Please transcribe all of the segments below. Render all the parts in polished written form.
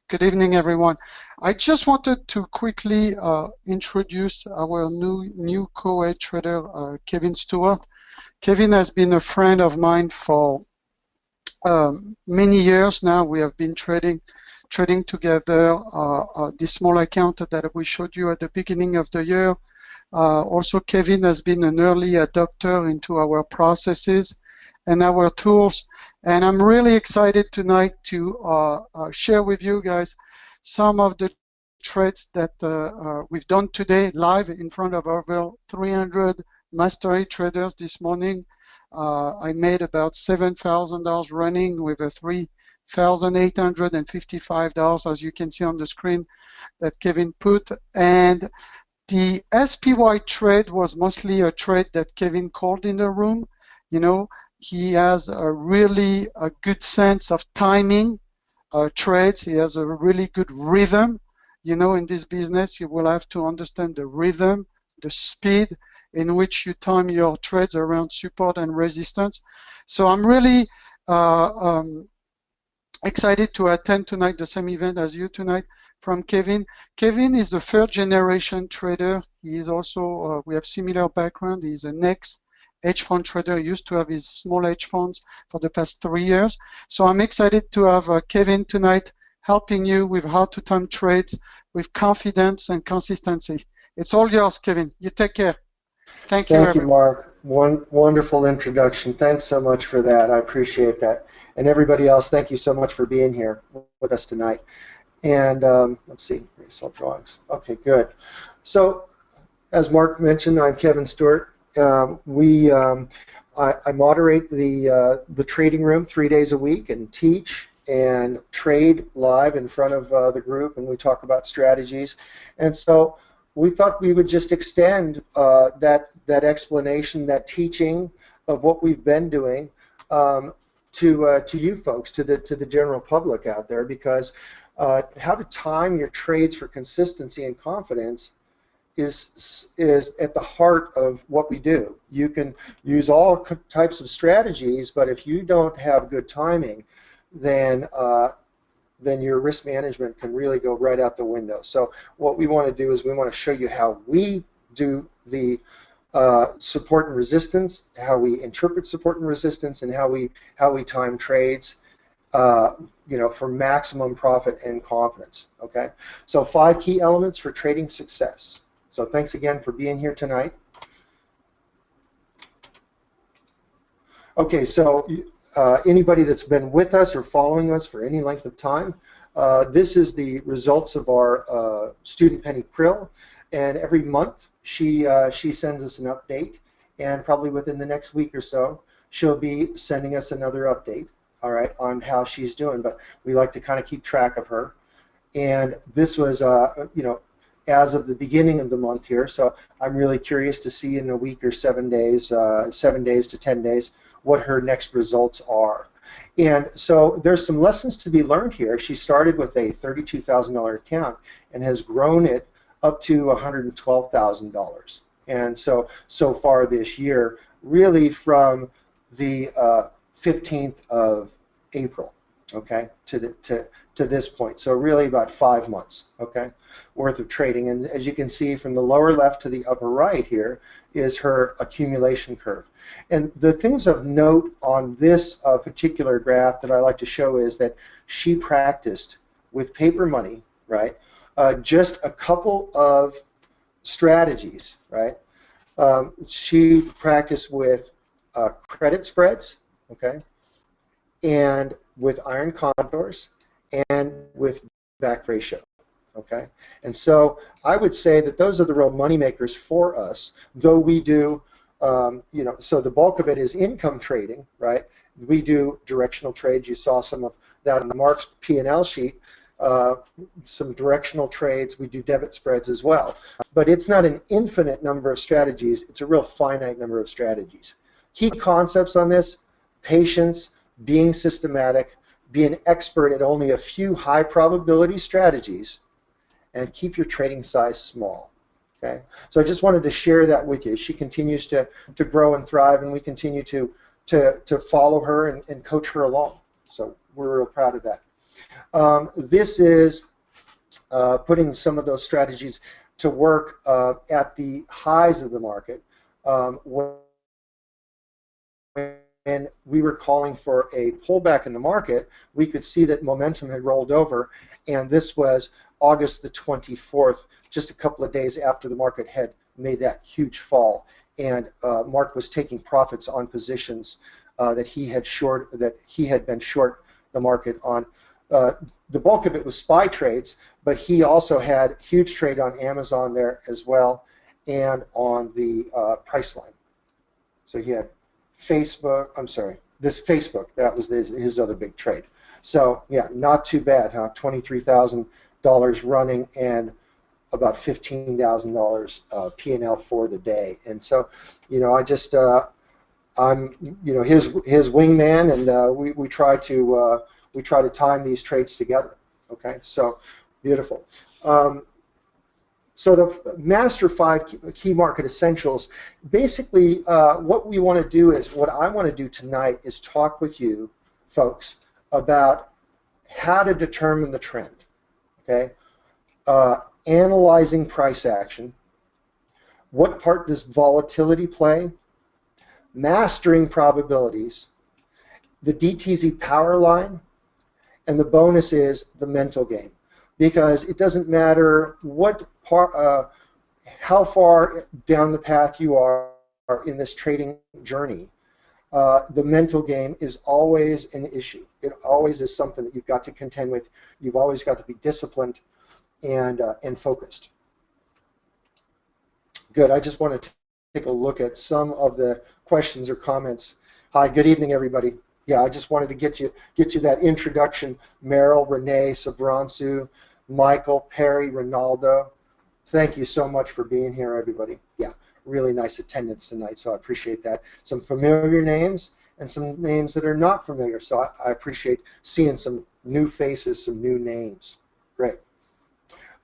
Good evening, everyone. I just wanted to quickly introduce our new co-head trader, Kevin Stewart. Kevin has been a friend of mine for many years now. We have been trading together this small account that we showed you at the beginning of the year. Also, Kevin has been an early adopter into our processes and our tools. And I'm really excited tonight to share with you guys some of the trades that we've done today live in front of over 300 mastery traders this morning. I made about $7,000 running with a $3,855, as you can see on the screen, that Kevin put. And the SPY trade was mostly a trade that Kevin called in the room. You know, he has a really good sense of timing trades. He has a really good rhythm. You know, in this business, you will have to understand the rhythm, the speed in which you time your trades around support and resistance. So I'm really excited to attend tonight the same event as you tonight from Kevin. Kevin is a third generation trader. He is also, we have similar background. He's an ex-hedge fund trader. He used to have his small hedge funds for the past 3 years. So I'm excited to have Kevin tonight helping you with how to time trades with confidence and consistency. It's all yours, Kevin. You take care. Thank you, Thank you, Mark. Wonderful introduction. Thanks so much for that. I appreciate that. And everybody else, thank you so much for being here with us tonight. And let's see, result drawings. Okay, good. So, as Mark mentioned, I'm Kevin Stewart. I moderate the trading room 3 days a week and teach and trade live in front of the group, and we talk about strategies. And so we thought we would just extend that explanation, that teaching of what we've been doing to you folks, to the general public out there, because how to time your trades for consistency and confidence is at the heart of what we do. You can use all types of strategies, but if you don't have good timing, then your risk management can really go right out the window. So what we want to do is we want to show you how we do the support and resistance, how we interpret support and resistance, and how we time trades, for maximum profit and confidence. Okay. So 5 key elements for trading success. So thanks again for being here tonight. Okay. So anybody that's been with us or following us for any length of time, this is the results of our student Penny Krill, and every month she sends us an update, and probably within the next week or so she'll be sending us another update, all right, on how she's doing. But we like to kind of keep track of her, and this was as of the beginning of the month here, so I'm really curious to see in a week or 7 days, 7 days to 10 days, what her next results are. And so there's some lessons to be learned here. She started with a $32,000 account and has grown it up to $112,000. And so far this year, really from the 15th of April, okay, to this point. So really about 5 months, okay, worth of trading. And as you can see from the lower left to the upper right here is her accumulation curve. And the things of note on this particular graph that I like to show is that she practiced with paper money, right, just a couple of strategies, right. She practiced with credit spreads, okay, and with iron condors, and with back ratio, okay. And so I would say that those are the real money makers for us, though we do, so the bulk of it is income trading, right. We do directional trades. You saw some of that on Mark's P&L sheet, some directional trades. We do debit spreads as well. But it's not an infinite number of strategies. It's a real finite number of strategies. Key concepts on this: patience, being systematic, be an expert at only a few high probability strategies, and keep your trading size small. Okay, so I just wanted to share that with you. She continues to grow and thrive, and we continue to follow her and coach her along. So we're real proud of that. This is putting some of those strategies to work at the highs of the market. When we were calling for a pullback in the market, we could see that momentum had rolled over, and this was August the 24th, just a couple of days after the market had made that huge fall, and Mark was taking profits on positions that he had been short the market on. The bulk of it was SPY trades, but he also had huge trade on Amazon there as well, and on the Priceline. So he had Facebook, this Facebook, that was his other big trade. So yeah, not too bad, huh? $23,000 running and about $15,000 P&L for the day. And so, I'm his wingman, and we try to time these trades together. Okay, so beautiful. So the Master 5 Key Market Essentials, basically what we want to do is, what I want to do tonight is talk with you folks about how to determine the trend, okay? Analyzing price action, what part does volatility play, mastering probabilities, the DTZ power line, and the bonus is the mental game. Because it doesn't matter how far down the path you are in this trading journey, the mental game is always an issue. It always is something that you've got to contend with. You've always got to be disciplined and focused. Good. I just want to take a look at some of the questions or comments. Hi. Good evening, everybody. Yeah, I just wanted to get you that introduction. Meryl, Renee, Sabransu, Michael, Perry, Ronaldo. Thank you so much for being here, everybody. Yeah, really nice attendance tonight, so I appreciate that. Some familiar names and some names that are not familiar, so I appreciate seeing some new faces, some new names. Great.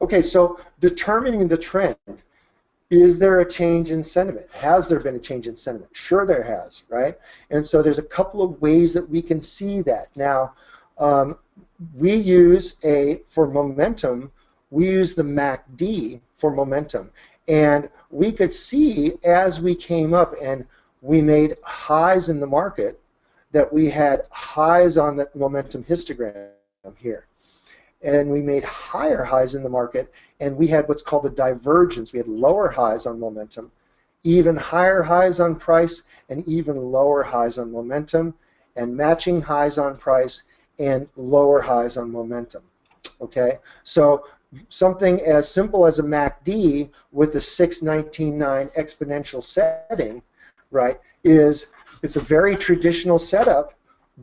Okay, so determining the trend. Is there a change in sentiment? Has there been a change in sentiment? Sure there has, right? And so there's a couple of ways that we can see that. Now, we use for momentum, we use the MACD for momentum. And we could see as we came up and we made highs in the market that we had highs on the momentum histogram here. And we made higher highs in the market, and we had what's called a divergence. We had lower highs on momentum, even higher highs on price, and even lower highs on momentum, and matching highs on price and lower highs on momentum. Okay, so something as simple as a MACD with a 619.9 exponential setting, right, it's a very traditional setup,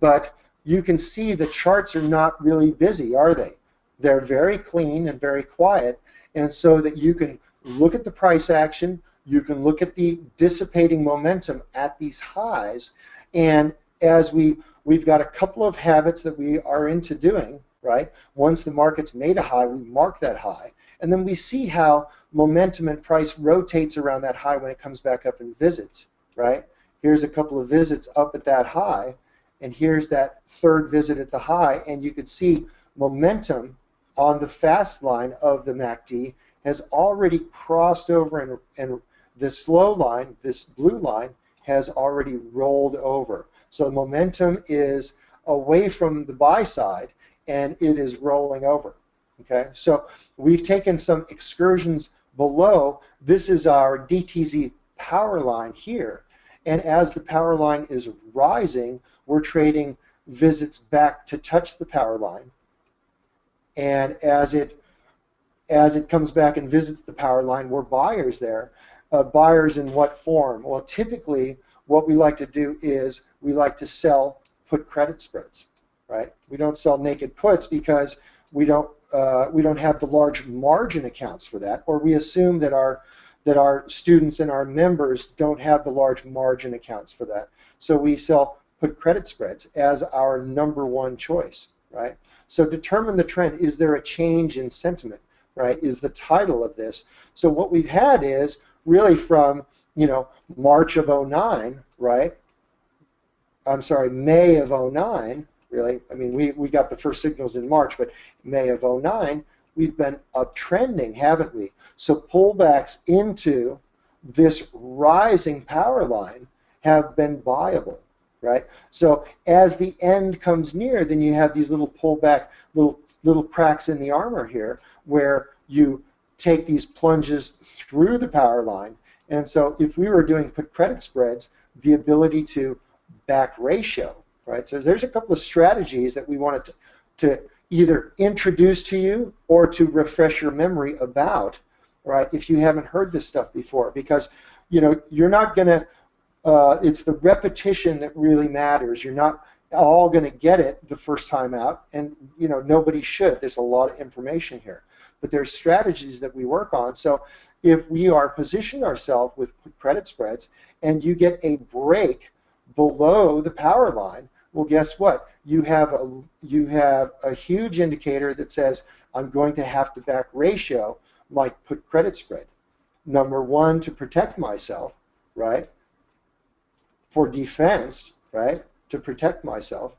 but you can see the charts are not really busy, are they? They're very clean and very quiet, and so that you can look at the price action, you can look at the dissipating momentum at these highs, and as we've got a couple of habits that we are into doing, right? Once the market's made a high, we mark that high, and then we see how momentum and price rotates around that high when it comes back up and visits, right? Here's a couple of visits up at that high, and here's that third visit at the high, and you could see momentum on the fast line of the MACD has already crossed over, and the slow line, this blue line, has already rolled over. So momentum is away from the buy side, and it is rolling over. Okay, so we've taken some excursions below. This is our DTZ power line here, and as the power line is rising, we're trading visits back to touch the power line. And as it comes back and visits the power line, we're buyers there. Buyers in what form? Well, typically what we like to do is we like to sell put credit spreads, right? We don't sell naked puts because we don't have the large margin accounts for that, or we assume that our students and our members don't have the large margin accounts for that. So we sell put credit spreads as our number one choice, right? So determine the trend. Is there a change in sentiment, right, is the title of this. So what we've had is really from, March of 09, right? I'm sorry, May of 09, really. I mean, we got the first signals in March, but May of '09, we've been uptrending, haven't we? So pullbacks into this rising power line have been viable, right? So as the end comes near, then you have these little pullback, little cracks in the armor here, where you take these plunges through the power line. And so if we were doing put credit spreads, the ability to back ratio, right? So there's a couple of strategies that we wanted to either introduce to you or to refresh your memory about, right, if you haven't heard this stuff before. Because, you know, you're not going to, it's the repetition that really matters. You're not all going to get it the first time out, and, you know, nobody should. There's a lot of information here. But there's strategies that we work on. So if we are positioning ourselves with credit spreads and you get a break below the power line, well, guess what? You have a huge indicator that says I'm going to have to back ratio my put credit spread. Number one, to protect myself, right? For defense, right? To protect myself.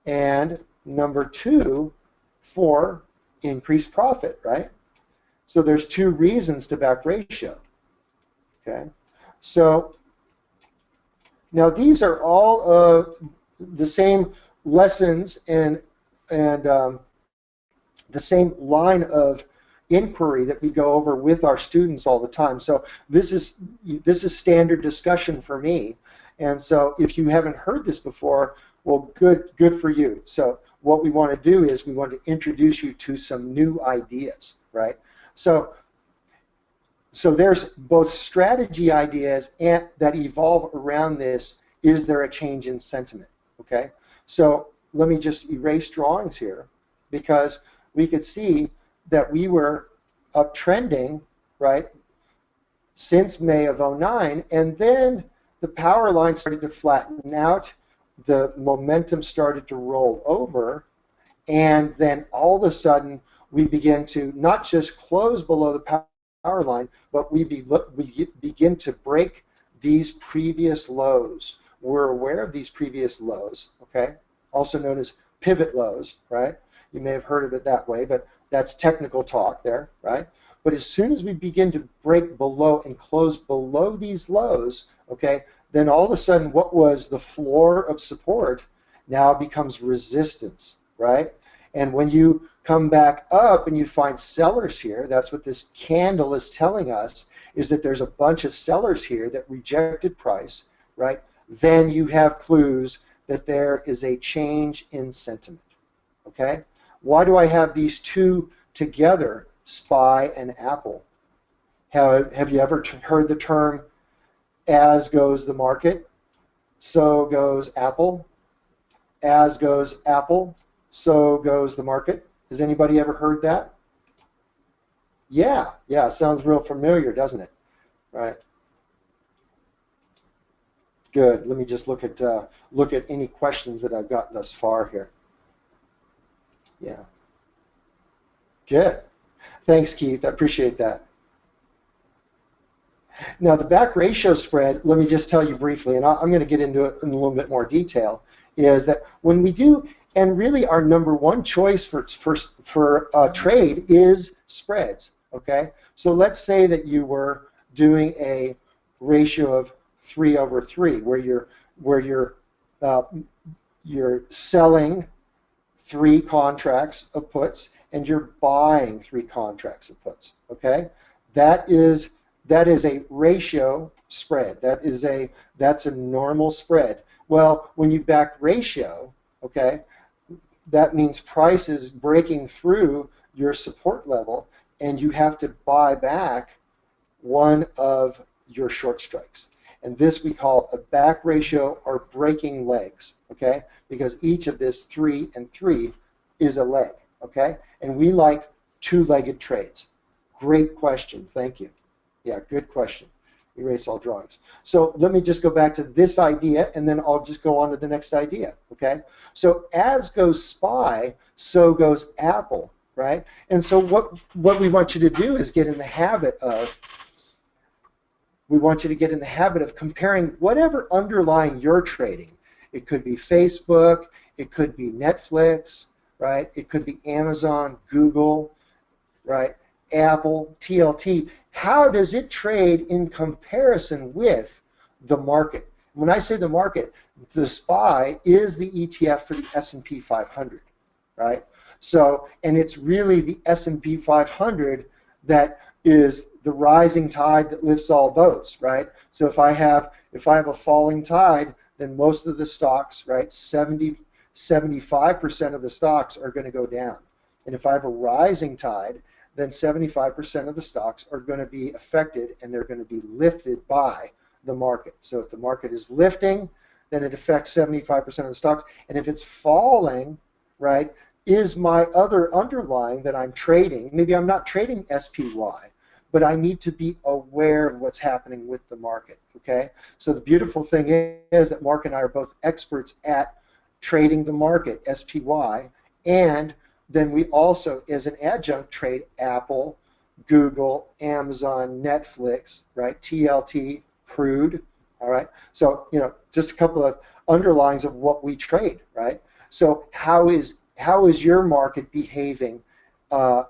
And number two, for increased profit, right? So there's two reasons to back ratio. Okay. So now these are all the same lessons and the same line of inquiry that we go over with our students all the time. So this is standard discussion for me. And so if you haven't heard this before, well, good for you. So what we want to do is we want to introduce you to some new ideas, right? So there's both strategy ideas that evolve around this. Is there a change in sentiment? Okay, so let me just erase drawings here, because we could see that we were uptrending, right, since May of '09, and then the power line started to flatten out, the momentum started to roll over, and then all of a sudden we begin to not just close below the power line, but we begin to break these previous lows. We're aware of these previous lows, okay, also known as pivot lows, right? You may have heard of it that way, but that's technical talk there, right? But as soon as we begin to break below and close below these lows, okay, then all of a sudden what was the floor of support now becomes resistance, right? And when you come back up and you find sellers here, that's what this candle is telling us, is that there's a bunch of sellers here that rejected price, right? Then you have clues that there is a change in sentiment, okay? Why do I have these two together, SPY and Apple? Have you ever heard the term, as goes the market, so goes Apple? As goes Apple, so goes the market. Has anybody ever heard that? Yeah, sounds real familiar, doesn't it? Right. Good. Let me just look at any questions that I've got thus far here. Yeah. Good. Thanks, Keith. I appreciate that. Now, the back ratio spread, let me just tell you briefly, and I'm going to get into it in a little bit more detail, is that when we do, and really our number one choice for trade is spreads, okay? So let's say that you were doing a ratio of 3/3, where you're selling 3 contracts of puts and you're buying 3 contracts of puts, okay? That is a ratio spread. That's a normal spread. Well, when you back ratio, okay, that means price is breaking through your support level and you have to buy back one of your short strikes. And this we call a back ratio or breaking legs, okay? Because each of this 3 and 3 is a leg, okay? And we like 2-legged trades. Great question. Thank you. Yeah, good question. Erase all drawings. So let me just go back to this idea, and then I'll just go on to the next idea, okay? So as goes SPY, so goes Apple, right? And so what we want you to do is get in the habit of, comparing whatever underlying you're trading. It could be Facebook, it could be Netflix, right? It could be Amazon, Google, right? Apple, TLT. How does it trade in comparison with the market? When I say the market, the SPY is the ETF for the S&P 500, right? So, and it's really the S&P 500 that is the rising tide that lifts all boats, right? So if I have a falling tide, then most of the stocks, right, 75% of the stocks are going to go down. And if I have a rising tide, then 75% of the stocks are going to be affected, and they're going to be lifted by the market. So if the market is lifting, then it affects 75% of the stocks. And if it's falling, right, is my other underlying that I'm trading, maybe I'm not trading SPY, but I need to be aware of what's happening with the market, okay? So the beautiful thing is that Mark and I are both experts at trading the market, SPY, and then we also, as an adjunct, trade Apple, Google, Amazon, Netflix, right? TLT, crude, all right? So, you know, just a couple of underlines of what we trade, right? So how is your market behaving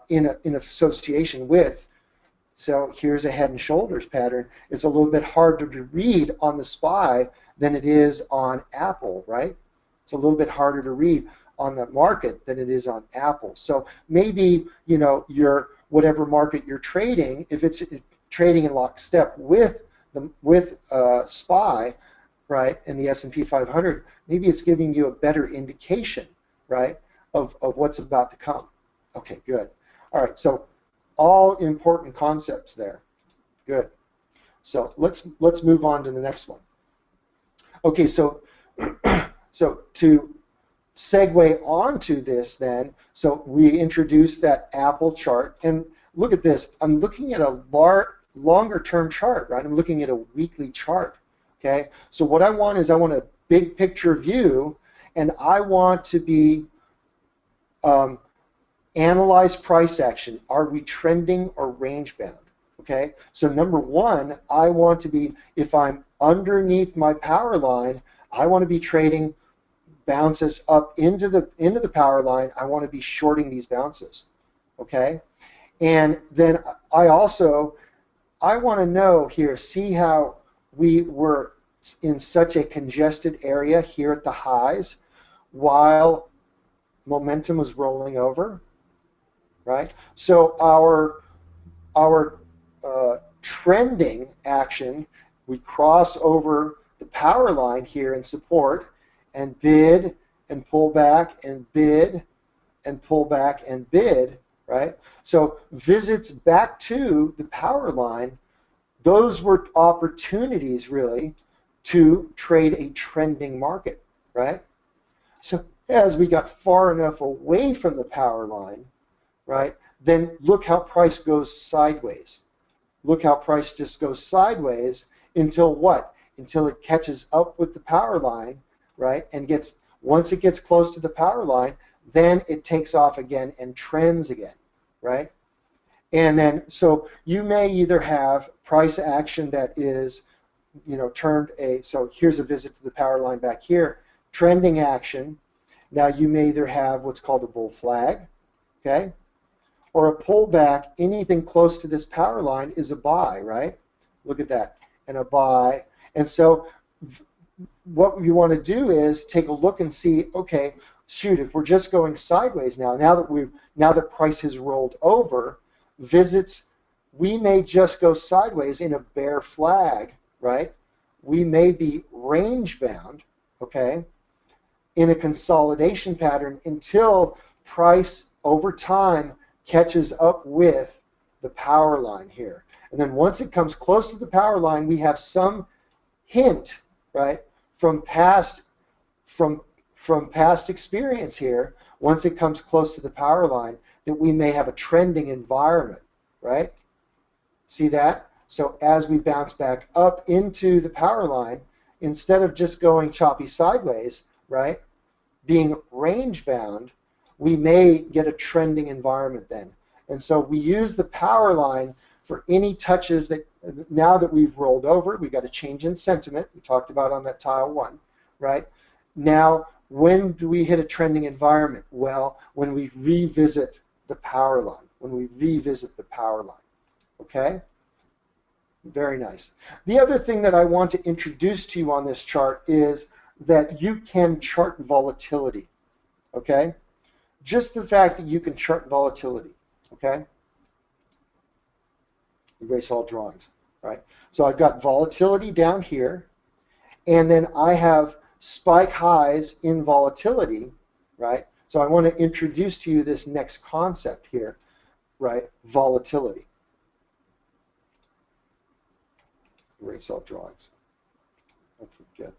in association with? So here's a head and shoulders pattern. It's a little bit harder to read on the SPY than it is on Apple, right? It's a little bit harder to read on the market than it is on Apple. So maybe, you know, your whatever market you're trading, if it's trading in lockstep with SPY, right, and the S&P 500, maybe it's giving you a better indication, right, of what's about to come. Okay, good. All right, so all important concepts there. Good. So let's move on to the next one. Okay, so to segue onto this then, so we introduced that Apple chart, and look at this. I'm looking at a longer term chart, right? I'm looking at a weekly chart, okay? So what I want is I want a big picture view, and I want to be analyze price action. Are we trending or range bound? Okay, so number one, I want to be, if I'm underneath my power line, I want to be trading bounces up into the power line. I want to be shorting these bounces. Okay, and then I want to know here, see how we were in such a congested area here at the highs while momentum was rolling over, right? So our trending action, we cross over the power line here in support and bid and pull back and bid and pull back and bid, right? So visits back to the power line, those were opportunities really to trade a trending market, right? So as we got far enough away from the power line, right, then look how price goes sideways. Look how price just goes sideways until what? Until it catches up with the power line, right, and once it gets close to the power line, then it takes off again and trends again, right? And then, so you may either have price action that is, you know, termed so here's a visit to the power line back here, trending action. Now you may either have what's called a bull flag, okay, or a pullback. Anything close to this power line is a buy, right? Look at that, and a buy. And so what you want to do is take a look and see, okay, shoot, if we're just going sideways now that price has rolled over, visits, we may just go sideways in a bear flag, right? We may be range bound, okay, in a consolidation pattern until price over time catches up with the power line here. And then once it comes close to the power line, we have some hint, right, from past experience here, once it comes close to the power line, that we may have a trending environment, right? See that? So as we bounce back up into the power line, instead of just going choppy sideways, right, being range bound, we may get a trending environment then. And so we use the power line for any touches that, now that we've rolled over, we've got a change in sentiment, we talked about on that tile one, right? Now When do we hit a trending environment? Well, when we revisit the power line. When we revisit the power line. Okay? Very nice. The other thing that I want to introduce to you on this chart is that you can chart volatility. Okay? Just the fact that you can chart volatility. Okay? Erase all drawings. Right? So I've got volatility down here, and then I have spike highs in volatility, right? So I want to introduce to you this next concept here, right? Volatility. Erase all drawings. Okay, good.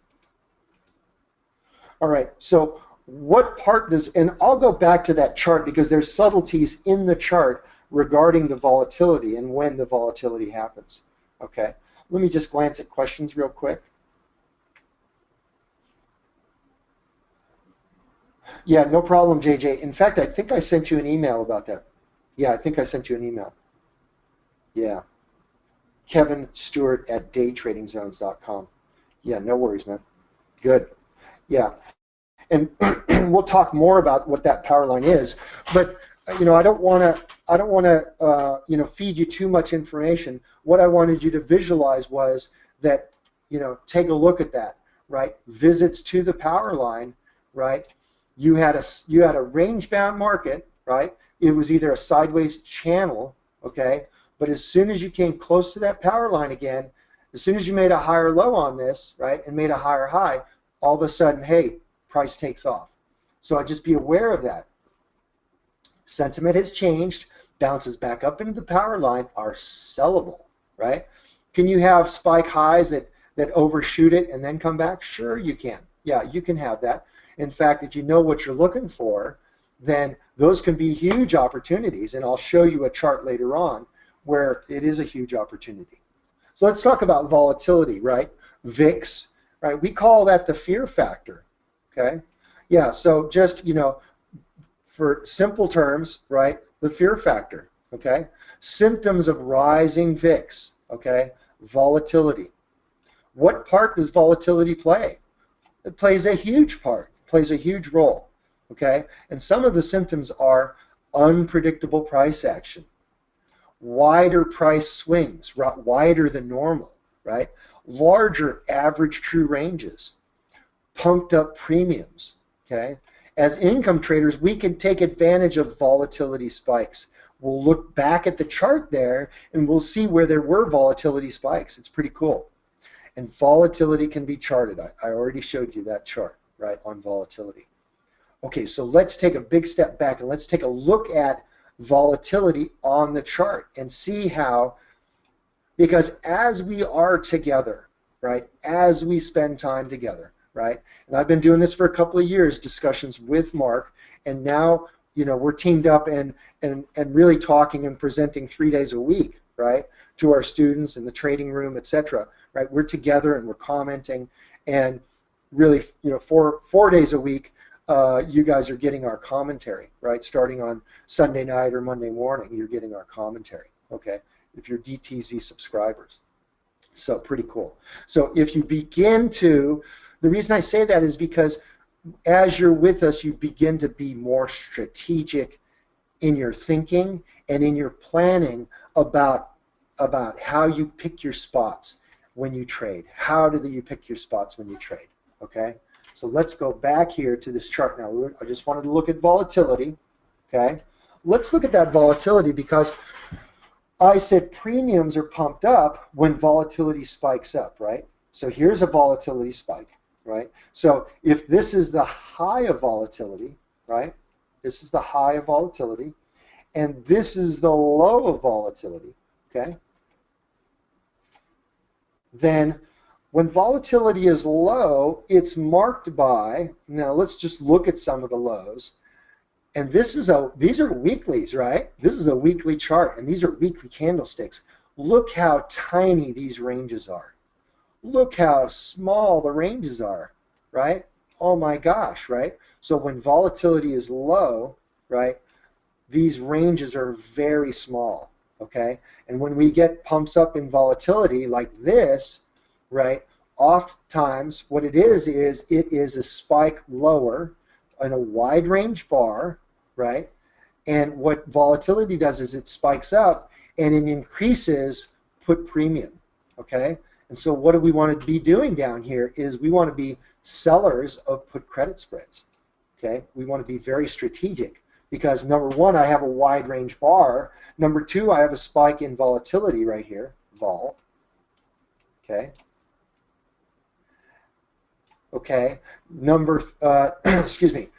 All right, so what part does, and I'll go back to that chart because there's subtleties in the chart regarding the volatility and when the volatility happens. Okay, let me just glance at questions real quick. Yeah, no problem, JJ. In fact, I think I sent you an email about that. Yeah, I think I sent you an email. Yeah. Kevin Stewart at daytradingzones.com. Yeah, no worries, man. Good. Yeah. And we'll talk more about what that power line is, but I don't want to feed you too much information. What I wanted you to visualize was that, take a look at that, right? Visits to the power line, right? You had a range-bound market, right? It was either a sideways channel, okay? But as soon as you came close to that power line again, as soon as you made a higher low on this, right, and made a higher high, all of a sudden, hey, price takes off. So I'd just be aware of that. Sentiment has changed, bounces back up into the power line, are sellable, right? Can you have spike highs that overshoot it and then come back? Sure, you can. Yeah, you can have that. In fact, if you know what you're looking for, then those can be huge opportunities, and I'll show you a chart later on where it is a huge opportunity. So let's talk about volatility, right? VIX, right? We call that the fear factor, okay? Yeah, so just, for simple terms, right, the fear factor, okay? Symptoms of rising VIX, okay? Volatility. What part does volatility play? It plays a huge part, plays a huge role, okay? And some of the symptoms are unpredictable price action, wider price swings, wider than normal, right? Larger average true ranges, pumped up premiums, okay? As income traders, we can take advantage of volatility spikes. We'll look back at the chart there and we'll see where there were volatility spikes. It's pretty cool. And volatility can be charted. I already showed you that chart, right, on volatility. Okay, so let's take a big step back and let's take a look at volatility on the chart and see how, because as we are together, right, as we spend time together, right, and I've been doing this for a couple of years, discussions with Mark, and now, we're teamed up and really talking and presenting 3 days a week, right, to our students in the trading room, etc. Right, we're together and we're commenting, and really, 4 days a week, you guys are getting our commentary, right? Starting on Sunday night or Monday morning, you're getting our commentary, okay? If you're DTZ subscribers. So pretty cool. So if you begin to, the reason I say that is because as you're with us, you begin to be more strategic in your thinking and in your planning about how you pick your spots when you trade. How do you pick your spots when you trade, okay? So let's go back here to this chart now. I just wanted to look at volatility, okay? Let's look at that volatility because I said premiums are pumped up when volatility spikes up, right? So here's a volatility spike, right? So if this is the high of volatility, right? This is the high of volatility, and this is the low of volatility, okay? Then when volatility is low, it's marked by, now let's just look at some of the lows. And these are weeklies, right? This is a weekly chart, and these are weekly candlesticks. Look how tiny these ranges are. Look how small the ranges are, right? Oh my gosh, right? So when volatility is low, right, these ranges are very small, okay? And when we get pumps up in volatility like this, right, oftentimes what it is it is a spike lower in a wide range bar, right? And what volatility does is it spikes up and it increases put premium, okay? And so what do we want to be doing down here is we want to be sellers of put credit spreads, okay? We want to be very strategic because number one, I have a wide range bar. Number two, I have a spike in volatility right here, vol, okay? Okay, excuse me.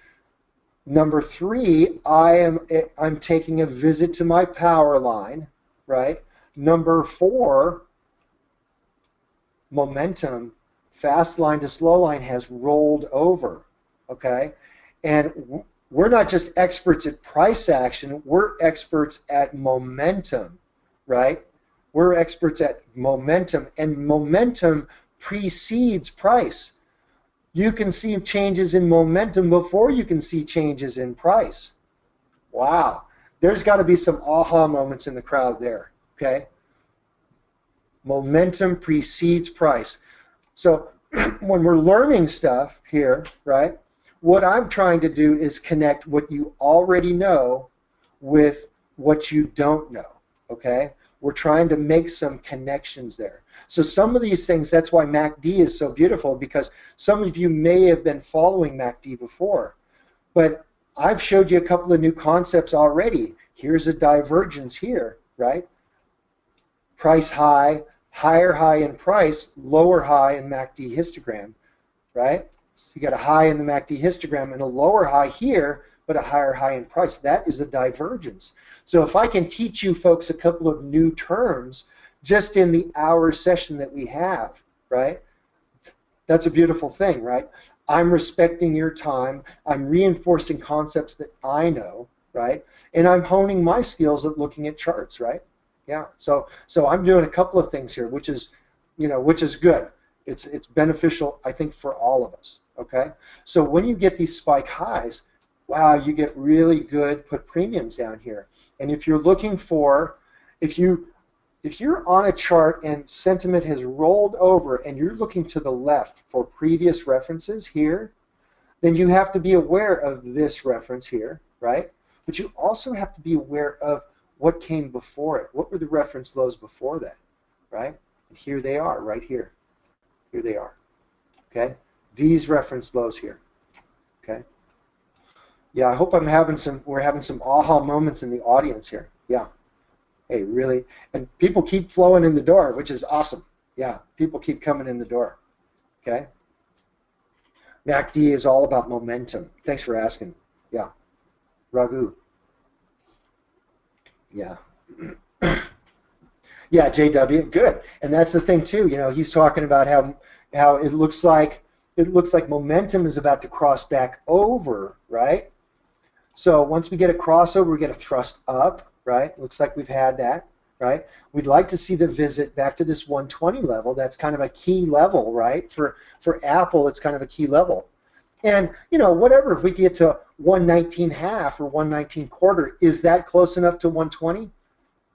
Number three, I'm taking a visit to my power line, right? Number four, momentum, fast line to slow line has rolled over, okay? And we're not just experts at price action, we're experts at momentum, right? We're experts at momentum, and momentum precedes price. You can see changes in momentum before you can see changes in price. Wow. There's got to be some aha moments in the crowd there, okay? Momentum precedes price. So when we're learning stuff here, right, what I'm trying to do is connect what you already know with what you don't know, okay? We're trying to make some connections there. So some of these things, that's why MACD is so beautiful, because some of you may have been following MACD before, but I've showed you a couple of new concepts already. Here's a divergence here, right? Price high, higher high in price, lower high in MACD histogram, right? So you got a high in the MACD histogram and a lower high here, but a higher high in price. That is a divergence. So if I can teach you folks a couple of new terms just in the hour session that we have, right? That's a beautiful thing, right? I'm respecting your time. I'm reinforcing concepts that I know, right? And I'm honing my skills at looking at charts, right? Yeah. So I'm doing a couple of things here, which is good. It's beneficial, I think, for all of us. Okay. So when you get these spike highs, wow, you get really good put premiums down here. And if you're looking for, if you're on a chart and sentiment has rolled over and you're looking to the left for previous references here, then you have to be aware of this reference here, right? But you also have to be aware of what came before it. What were the reference lows before that, right? And here they are, right here. Here they are, okay? These reference lows here, okay? Yeah, I hope we're having some aha moments in the audience here. Yeah. Hey, really? And people keep flowing in the door, which is awesome. Yeah, people keep coming in the door. Okay? MACD is all about momentum. Thanks for asking. Yeah. Raghu. Yeah. Yeah, JW, good. And that's the thing too, he's talking about how it looks like momentum is about to cross back over, right? So once we get a crossover, we get a thrust up, right? Looks like we've had that, right? We'd like to see the visit back to this 120 level. That's kind of a key level, right? For Apple, it's kind of a key level. And, whatever, if we get to 119.5 or 119.25, is that close enough to 120?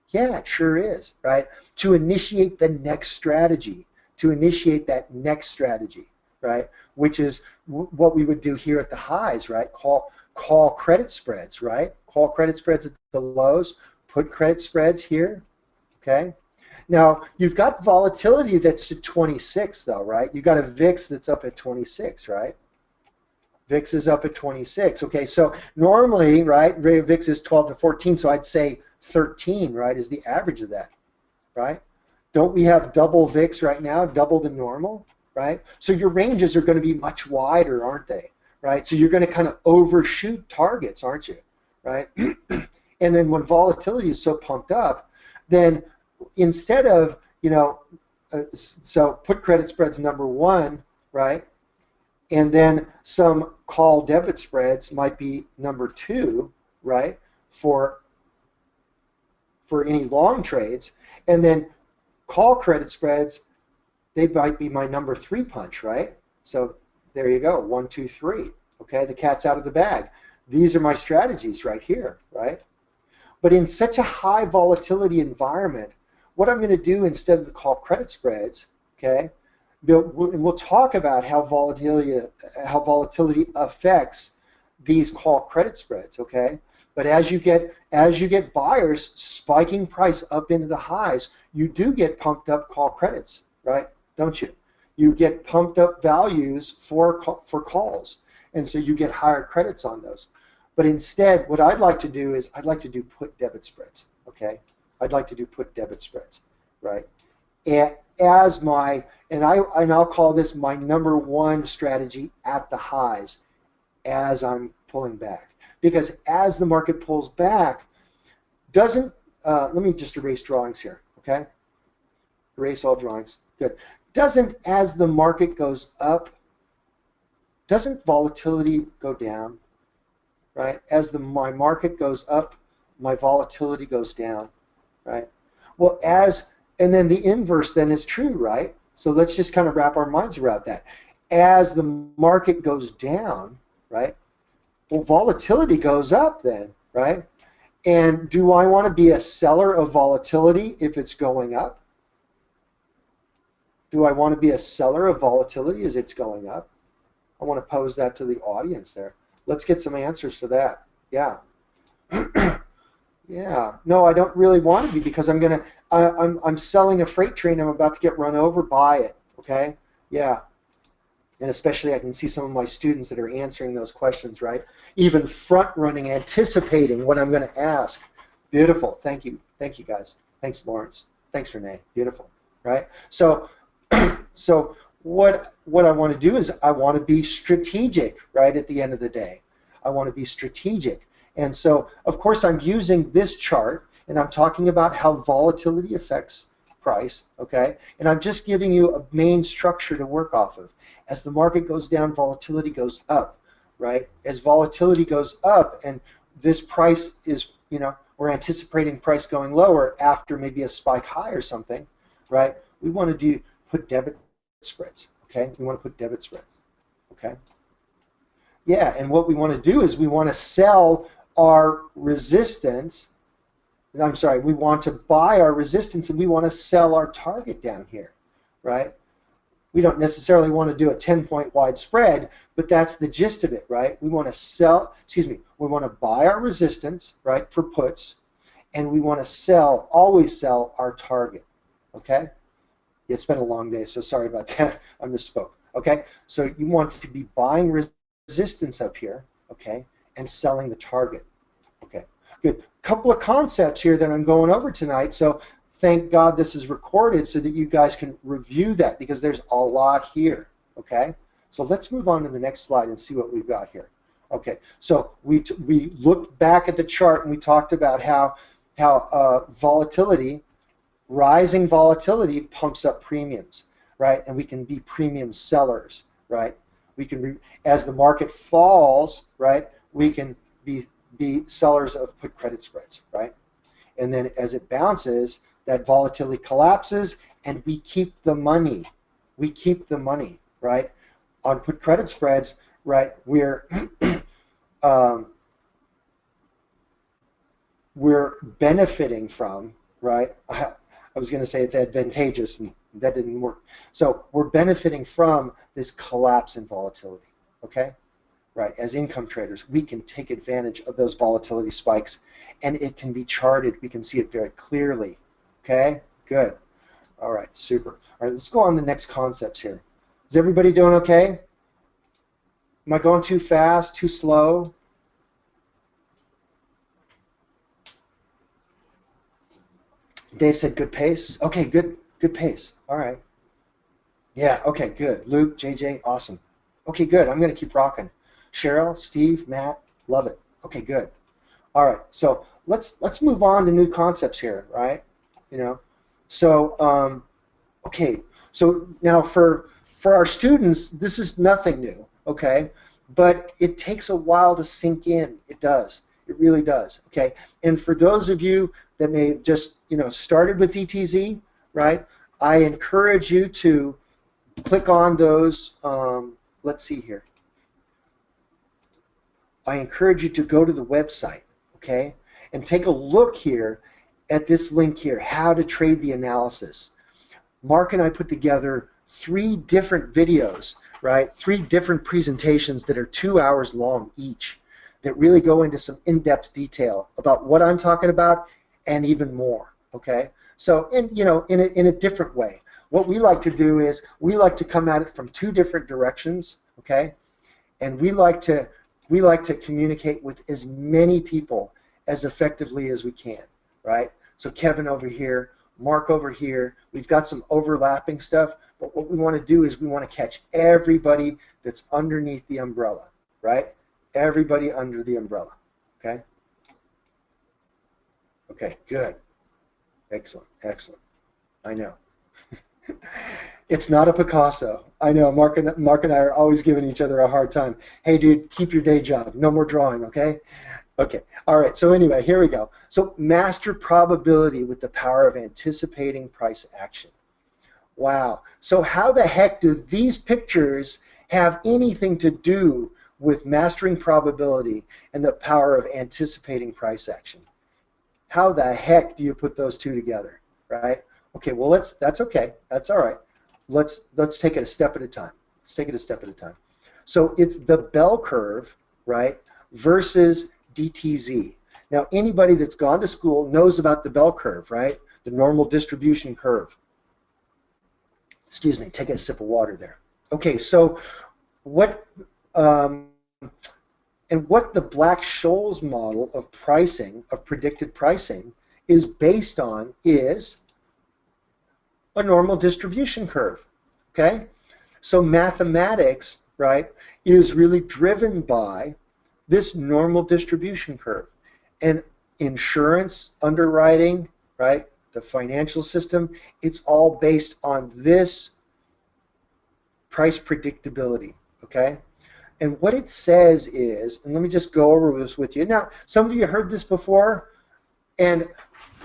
Yeah, it sure is, right? To initiate the next strategy, right? Which is what we would do here at the highs, right? Call credit spreads, right? Call credit spreads at the lows, put credit spreads here, okay? Now, you've got volatility that's at 26 though, right? You've got a VIX that's up at 26, right? VIX is up at 26, okay? So normally, right, VIX is 12 to 14, so I'd say 13, right, is the average of that, right? Don't we have double VIX right now, double the normal, right? So your ranges are going to be much wider, aren't they? Right? So you're going to kind of overshoot targets, aren't you? Right? And then when volatility is so pumped up, then instead of, so put credit spreads number one, right? And then some call debit spreads might be number two, right? For any long trades. And then call credit spreads, they might be my number three punch, right? So there you go, 1, 2, 3. Okay, the cat's out of the bag. These are my strategies right here, right? But in such a high volatility environment, what I'm going to do instead of the call credit spreads, okay, we'll talk about how volatility affects these call credit spreads, okay? But as you get buyers spiking price up into the highs, you do get pumped up call credits, right? Don't you? You get pumped up values for calls, and so you get higher credits on those. But instead, what I'd like to do is I'd like to do put debit spreads, okay? I'd like to do put debit spreads, right? And I'll call this my number one strategy at the highs as I'm pulling back. Because as the market pulls back, let me just erase drawings here, okay? Erase all drawings, good. As the market goes up, doesn't volatility go down, right? As my market goes up, my volatility goes down, right? Well, and then the inverse then is true, right? So let's just kind of wrap our minds around that. As the market goes down, right? Well, volatility goes up then, right? And do I want to be a seller of volatility if it's going up? Do I want to be a seller of volatility as it's going up? I want to pose that to the audience there. Let's get some answers to that. Yeah. Yeah. No, I don't really want to be, because I'm selling a freight train. I'm about to get run over by it. Okay. Yeah. And especially I can see some of my students that are answering those questions, right? Even front running, anticipating what I'm going to ask. Beautiful. Thank you. Thank you, guys. Thanks, Lawrence. Thanks, Renee. Beautiful. Right? So what I want to do is I want to be strategic, right, at the end of the day. I want to be strategic. And so, of course, I'm using this chart, and I'm talking about how volatility affects price, okay? And I'm just giving you a main structure to work off of. As the market goes down, volatility goes up, right? As volatility goes up, and this price is, we're anticipating price going lower after maybe a spike high or something, right? We want to put debit spreads, okay? We want to put debit spreads, okay? Yeah, and what we want to do is we want to sell our resistance. I'm sorry, we want to buy our resistance and we want to sell our target down here, right? We don't necessarily want to do a 10-point wide spread, but that's the gist of it, right? We want to we want to buy our resistance, right, for puts, and we want to always sell our target, okay? It's been a long day, so sorry about that. I misspoke, okay? So you want to be buying resistance up here, okay, and selling the target, okay? Good. Couple of concepts here that I'm going over tonight, so thank God this is recorded so that you guys can review that, because there's a lot here, okay? So let's move on to the next slide and see what we've got here. Okay, so we looked back at the chart and we talked about how rising volatility pumps up premiums, right? And we can be premium sellers, right? We can, as the market falls, right, we can be sellers of put credit spreads, right? And then as it bounces, that volatility collapses and we keep the money. We keep the money, right? On put credit spreads, right, we're benefiting from, right? I was going to say it's advantageous, and that didn't work. So we're benefiting from this collapse in volatility, okay? Right, as income traders, we can take advantage of those volatility spikes, and it can be charted. We can see it very clearly, okay? Good. All right, super. All right, let's go on to the next concepts here. Is everybody doing okay? Am I going too fast, too slow? Dave said good pace. Okay, good pace. All right. Yeah, okay, good. Luke, JJ, awesome. Okay, good. I'm going to keep rocking. Cheryl, Steve, Matt, love it. Okay, good. All right, so let's move on to new concepts here, right? So okay, so now for our students, this is nothing new, okay? But it takes a while to sink in. It does. It really does, okay? And for those of you that may have just, started with DTZ, right, I encourage you to click on those, let's see here. I encourage you to go to the website, okay, and take a look here at this link here, how to trade the analysis. Mark and I put together 3 different videos, right? 3 different presentations that are 2 hours long each that really go into some in-depth detail about what I'm talking about and even more, okay? So, in a different way. What we like to do is we like to come at it from 2 different directions, okay? And we like to communicate with as many people as effectively as we can, right? So Kevin over here, Mark over here, we've got some overlapping stuff, but what we want to do is we want to catch everybody that's underneath the umbrella, right? Everybody under the umbrella, okay? Okay, good. Excellent, excellent. I know. It's not a Picasso. I know, Mark and I are always giving each other a hard time. Hey, dude, keep your day job. No more drawing, okay? Okay, all right, so anyway, here we go. So master probability with the power of anticipating price action. Wow, so how the heck do these pictures have anything to do with mastering probability and the power of anticipating price action? How the heck do you put those 2 together, right? Okay, well, that's okay. That's all right. Let's take it a step at a time. Let's take it a step at a time. So it's the bell curve, right, versus DTZ. Now, anybody that's gone to school knows about the bell curve, right? The normal distribution curve. Excuse me, take a sip of water there. Okay, so what the Black-Scholes model of pricing, of predicted pricing, is based on is a normal distribution curve, okay? So mathematics, right, is really driven by this normal distribution curve. And insurance, underwriting, right, the financial system, it's all based on this price predictability, okay? And what it says is, and let me just go over this with you. Now, some of you heard this before, and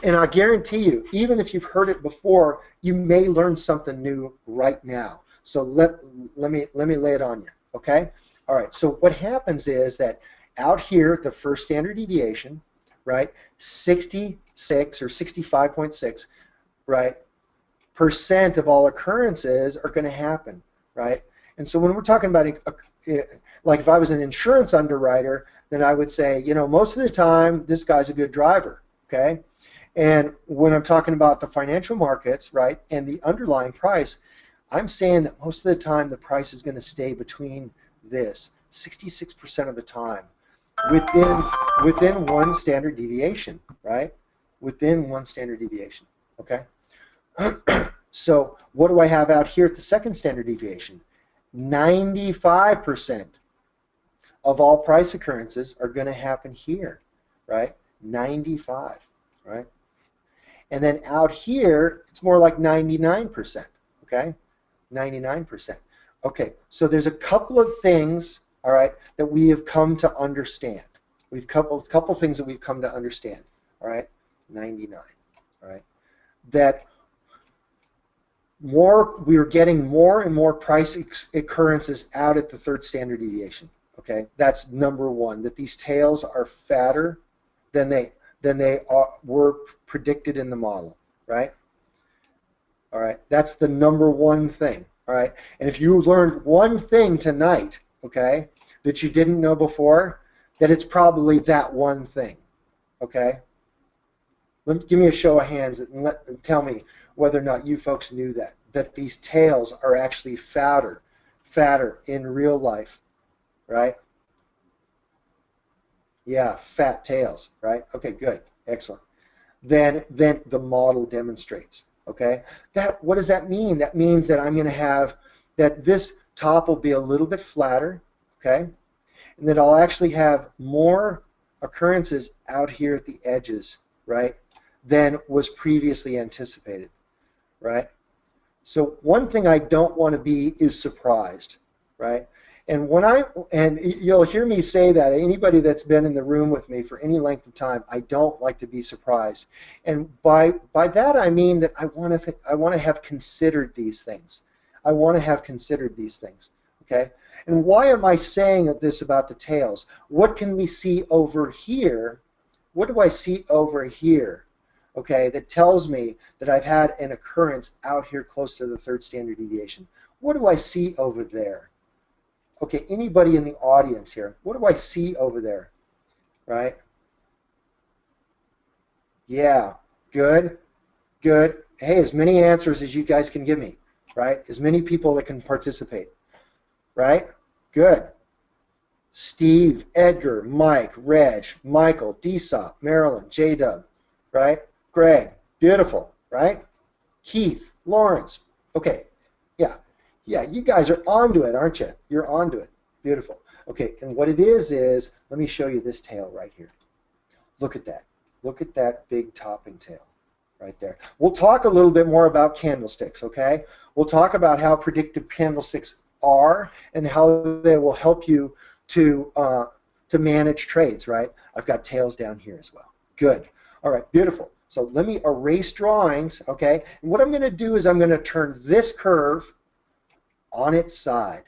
I guarantee you, even if you've heard it before, you may learn something new right now. So let me lay it on you, okay? All right, so what happens is that out here, the first standard deviation, right, 66 or 65.6, right, % of all occurrences are going to happen, right? And so when we're talking about, like if I was an insurance underwriter, then I would say, most of the time, this guy's a good driver, okay? And when I'm talking about the financial markets, right, and the underlying price, I'm saying that most of the time the price is going to stay between this, 66% of the time, within 1 standard deviation, right? Within 1 standard deviation, okay? So what do I have out here at the second standard deviation? 95% of all price occurrences are going to happen here, right? 95, right? And then out here, it's more like 99%, okay? 99%. Okay, so there's a couple of things, all right, that we have come to understand. We've couple things that we've come to understand, all right? 99, all right? That we're getting more and more price occurrences out at the third standard deviation, okay? That's number 1, that these tails are fatter than they were predicted in the model, right? All right, that's the number 1 thing, all right? And if you learned one thing tonight, okay, that you didn't know before, that it's probably that one thing, okay? Give me a show of hands and tell me whether or not you folks knew that these tails are actually fatter in real life, right? Yeah, fat tails, right? Okay, good, excellent. Then the model demonstrates, okay? What does that mean? That means that I'm going to have that this top will be a little bit flatter, okay? And that I'll actually have more occurrences out here at the edges, right, than was previously anticipated, right? So one thing I don't want to be is surprised, right? And you'll hear me say that, anybody that's been in the room with me for any length of time, I don't like to be surprised. And by that I mean that I want to have considered these things. I want to have considered these things, okay? And why am I saying this about the tails? What can we see over here? What do I see over here? okay, that tells me that I've had an occurrence out here close to the third standard deviation. What do I see over there? Okay, anybody in the audience here, what do I see over there, right? Yeah, good, good. Hey, as many answers as you guys can give me, right? As many people that can participate, right? Good. Steve, Edgar, Mike, Reg, Michael, DSOP, Marilyn, J-Dub, right? Greg, beautiful, right? Keith, Lawrence, okay, yeah. Yeah, you guys are onto it, aren't you? You're onto it. Beautiful. Okay, and what it is, let me show you this tail right here. Look at that. Look at that big topping tail right there. We'll talk a little bit more about candlesticks, okay? We'll talk about how predictive candlesticks are and how they will help you to manage trades, right? I've got tails down here as well. Good. All right, beautiful. So let me erase drawings, okay? And what I'm going to do is I'm going to turn this curve on its side,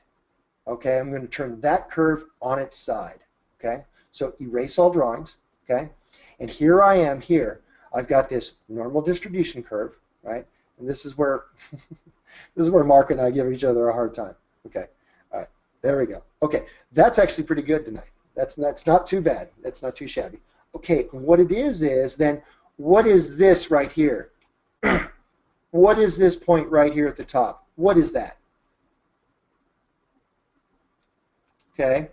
okay? I'm going to turn that curve on its side, okay? So erase all drawings, okay? And here I am here. I've got this normal distribution curve, right? And this is where this is where Mark and I give each other a hard time. Okay. All right. There we go. Okay. That's actually pretty good tonight. That's not too bad. That's not too shabby. Okay. What it is then what is this right here? What is this point right here at the top? What is that? Okay.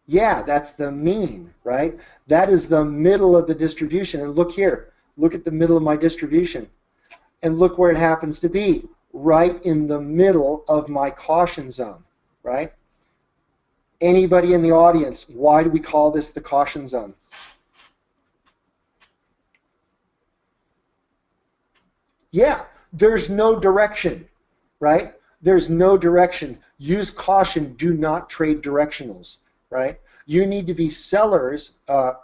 Yeah, that's the mean, right? That is the middle of the distribution. And look here. Look at the middle of my distribution. And look where it happens to be. Right in the middle of my caution zone, right? Anybody in the audience, why do we call this the caution zone? Yeah, there's no direction, right? There's no direction. Use caution. Do not trade directionals, right? You need to be sellers,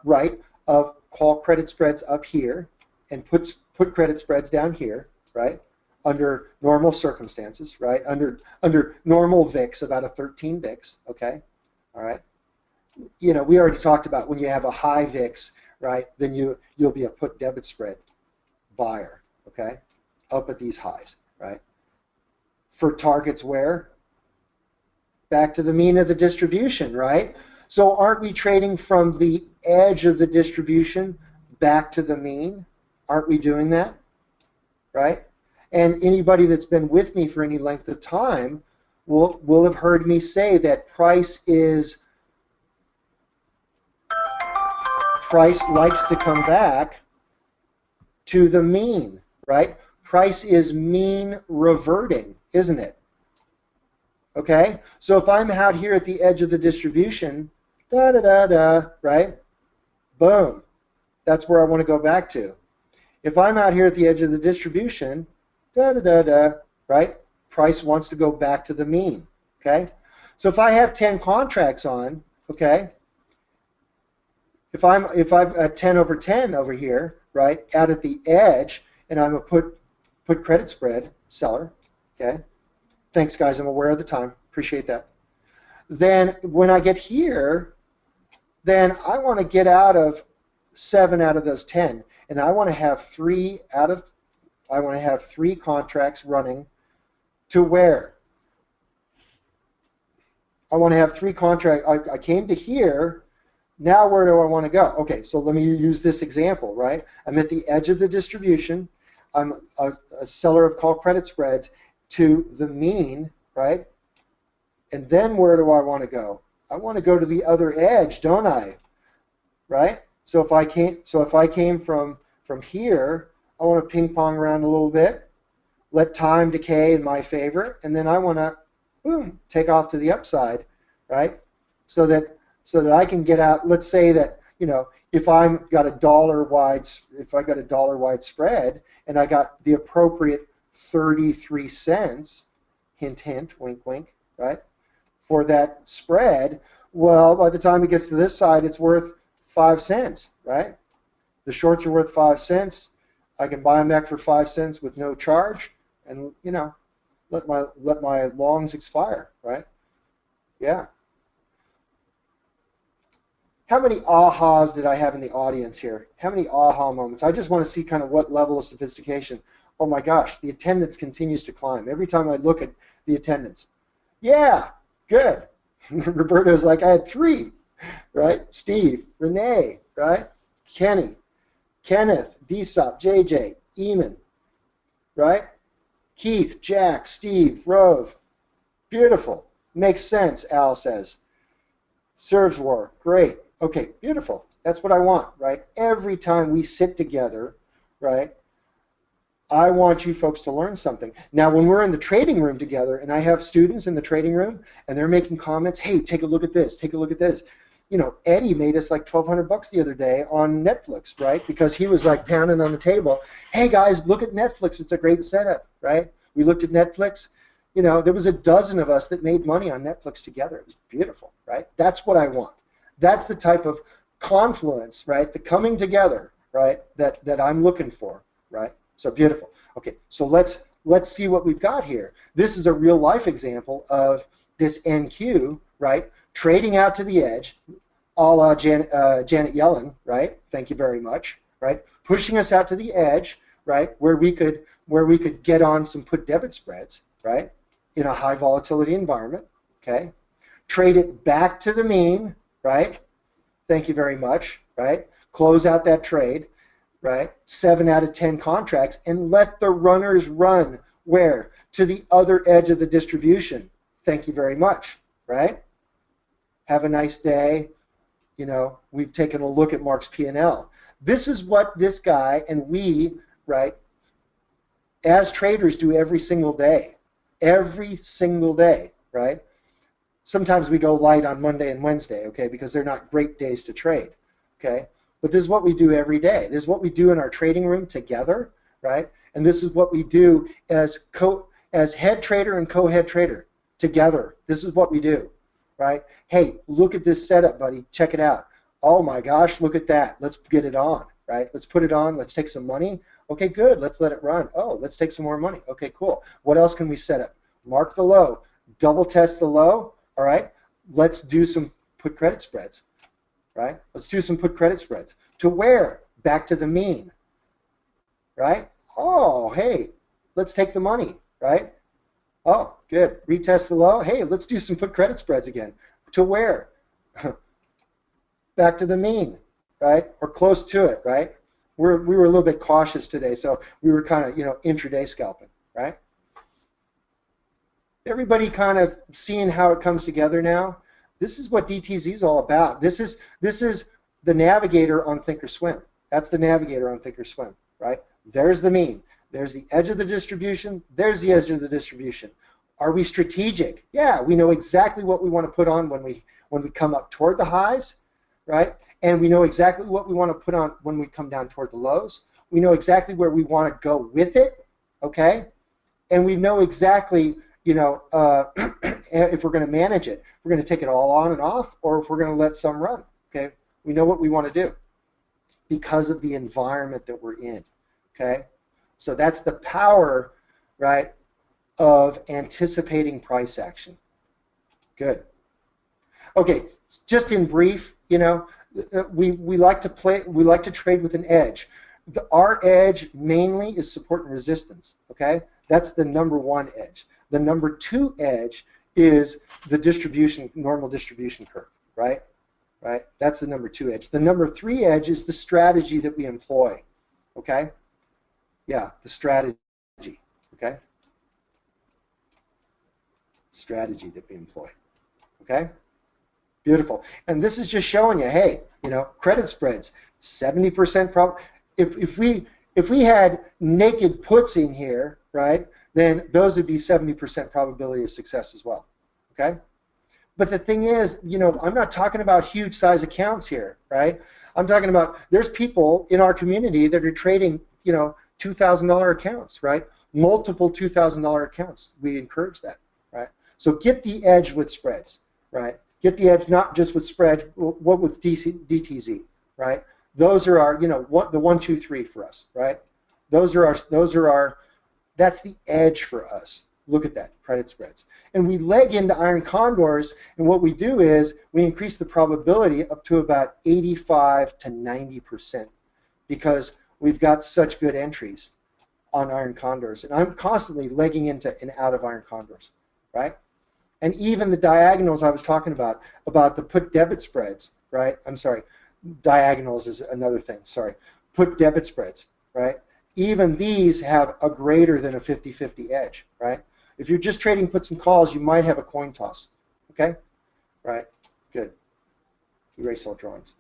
right, of call credit spreads up here and put credit spreads down here, right? Under normal circumstances, right? Under normal VIX, about a 13 VIX, okay? All right. You know, we already talked about when you have a high VIX, right? Then you'll be a put debit spread buyer, okay? Up at these highs, right? For targets where? Back to the mean of the distribution, right? So aren't we trading from the edge of the distribution back to the mean? Aren't we doing that? Right? And anybody that's been with me for any length of time will have heard me say that price likes to come back to the mean, right? Price is mean reverting, isn't it? Okay? So if I'm out here at the edge of the distribution, right? Boom. That's where I want to go back to. If I'm out here at the edge of the distribution, right? Price wants to go back to the mean, okay? So if I have 10 contracts on, okay? If I'm at 10 over 10 over here, right? Out at the edge, and I'm a put credit spread seller, okay? Thanks, guys. I'm aware of the time. Appreciate that. Then when I get here, then I want to get out of 7 out of those 10, and I want to have 3 contracts running to where? I want to have 3 contracts. I came to here. Now where do I want to go? Okay, so let me use this example, right? I'm at the edge of the distribution. I'm a seller of call credit spreads to the mean, right? And then where do I want to go? I want to go to the other edge, don't I? Right? So if I came from here, I want to ping pong around a little bit, let time decay in my favor, and then I want to, boom, take off to the upside, right? So that I can get out. Let's say that, you know, if I've got a dollar wide spread and I got the appropriate 33 cents, hint hint, wink wink, right? For that spread, well, by the time it gets to this side, it's worth 5 cents, right? The shorts are worth 5 cents. I can buy them back for 5 cents with no charge, and you know, let my longs expire, right? Yeah. How many ahas did I have in the audience here? How many aha moments? I just want to see kind of what level of sophistication. Oh my gosh, the attendance continues to climb. Every time I look at the attendance. Yeah, good. Roberto's like, I had 3, right? Steve, Renee, right? Kenny, Kenneth, Dsop, JJ, Eamon, right? Keith, Jack, Steve, Rove. Beautiful. Makes sense, Al says. Serves war. Great. Okay, beautiful. That's what I want, right? Every time we sit together, right, I want you folks to learn something. Now, when we're in the trading room together, and I have students in the trading room, and they're making comments, hey, take a look at this, take a look at this. You know, Eddie made us like $1,200 the other day on Netflix, right? Because he was like pounding on the table, hey guys, look at Netflix, it's a great setup, right? We looked at Netflix. You know, there was a dozen of us that made money on Netflix together. It was beautiful, right? That's what I want. That's the type of confluence, right? The coming together, right? That I'm looking for, right? So beautiful. Okay, so let's see what we've got here. This is a real life example of this NQ, right? Trading out to the edge, a la Janet Yellen, right? Thank you very much, right? Pushing us out to the edge, right? Where we could get on some put debit spreads, right? In a high volatility environment, okay? Trade it back to the mean, right? Thank you very much, right? Close out that trade, right? 7 out of 10 contracts, and let the runners run where? To the other edge of the distribution. Thank you very much, right? Have a nice day. You know, we've taken a look at Mark's P&L. This is what this guy and we, right, as traders do every single day. Every single day, right? Sometimes we go light on Monday and Wednesday, okay, because they're not great days to trade, okay? But this is what we do every day. This is what we do in our trading room together, right? And this is what we do as head trader and co-head trader together. This is what we do, right? Hey, look at this setup, buddy. Check it out. Oh my gosh, look at that. Let's get it on, right? Let's put it on. Let's take some money. Okay, good. Let's let it run. Oh, let's take some more money. Okay, cool. What else can we set up? Mark the low. Double test the low. All right. Let's do some put credit spreads. Right? Let's do some put credit spreads. To where? Back to the mean. Right? Oh, hey, let's take the money. Right? Oh, good. Retest the low. Hey, let's do some put credit spreads again. To where? Back to the mean. Right? Or close to it. Right? We were a little bit cautious today, so we were kind of, you know, intraday scalping, right? Everybody kind of seeing how it comes together now. This is what DTZ is all about. This is the navigator on Thinkorswim. That's the navigator on Thinkorswim, right? There's the mean. There's the edge of the distribution. There's the edge of the distribution. Are we strategic? Yeah, we know exactly what we want to put on when we come up toward the highs, right? And we know exactly what we want to put on when we come down toward the lows. We know exactly where we want to go with it, okay? And we know exactly, you know, if we're going to manage it. If we're going to take it all on and off, or if we're going to let some run, okay? We know what we want to do because of the environment that we're in, okay? So that's the power, right, of anticipating price action. Good. Okay, just in brief, you know, we like to trade with an edge. Our edge mainly is support and resistance, okay? That's the number 1 edge. The number 2 edge is the distribution, normal distribution curve, right? Right? That's the number 2 edge. The number 3 edge is the strategy that we employ, okay? Yeah, the strategy, okay? Strategy that we employ, okay? Beautiful. And this is just showing you, hey, you know, credit spreads, 70% probably. If we had naked puts in here, right, then those would be 70% probability of success as well, okay? But the thing is, you know, I'm not talking about huge size accounts here, right? I'm talking about there's people in our community that are trading, you know, $2,000 accounts, right? Multiple $2,000 accounts. We encourage that, right? So get the edge with spreads, right? Get the edge not just with spreads, what with DTZ, right? Those are our, you know, the 1, 2, 3 for us, right? Those are our. That's the edge for us. Look at that, credit spreads. And we leg into iron condors, and what we do is we increase the probability up to about 85 to 90% because we've got such good entries on iron condors. And I'm constantly legging into and out of iron condors, right? And even the diagonals I was talking about the put debit spreads, right? I'm sorry, diagonals is another thing, sorry. Put debit spreads, right? Even these have a greater than a 50-50 edge, right? If you're just trading puts and calls, you might have a coin toss, okay? Right, good. Erase all drawings.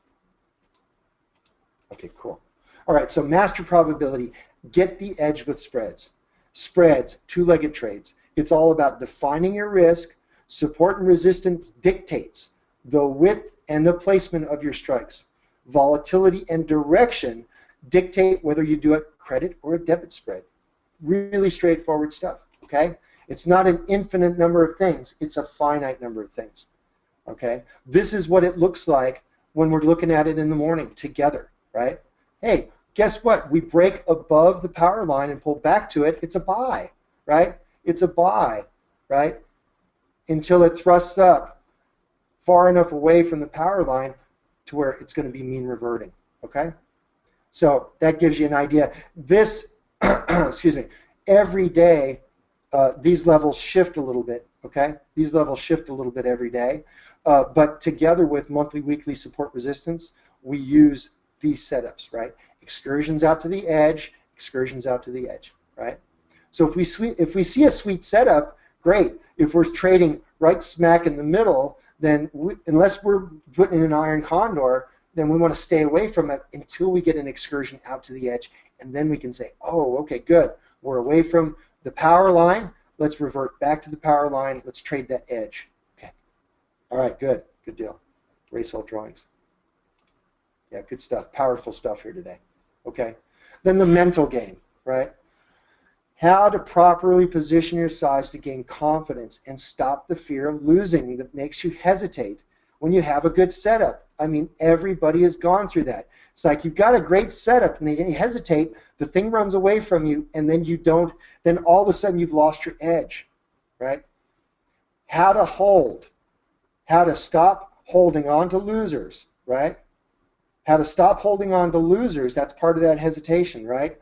Okay, cool. All right, so master probability, get the edge with spreads. Spreads, two-legged trades. It's all about defining your risk. Support and resistance dictates the width and the placement of your strikes. Volatility and direction dictate whether you do a credit or a debit spread. Really straightforward stuff, okay? It's not an infinite number of things. It's a finite number of things, okay? This is what it looks like when we're looking at it in the morning together, right? Hey, guess what? We break above the power line and pull back to it. It's a buy, right? It's a buy, right? Until it thrusts up far enough away from the power line to where it's going to be mean reverting, okay? So that gives you an idea. This, excuse me, every day these levels shift a little bit, okay? These levels shift a little bit every day. But together with monthly, weekly support resistance, we use these setups, right? Excursions out to the edge, excursions out to the edge, right? So if we see a sweet setup, great. If we're trading right smack in the middle, then unless we're putting in an iron condor, then we want to stay away from it until we get an excursion out to the edge, and then we can say, oh, okay, good. We're away from the power line. Let's revert back to the power line. Let's trade that edge. Okay. All right, good. Good deal. Erase all drawings. Yeah, good stuff. Powerful stuff here today. Okay. Then the mental game, right? How to properly position your size to gain confidence and stop the fear of losing that makes you hesitate when you have a good setup. I mean, everybody has gone through that. It's like you've got a great setup and then you hesitate, the thing runs away from you, and then you don't, then all of a sudden you've lost your edge, right? How to hold, how to stop holding on to losers, right? How to stop holding on to losers, that's part of that hesitation, right?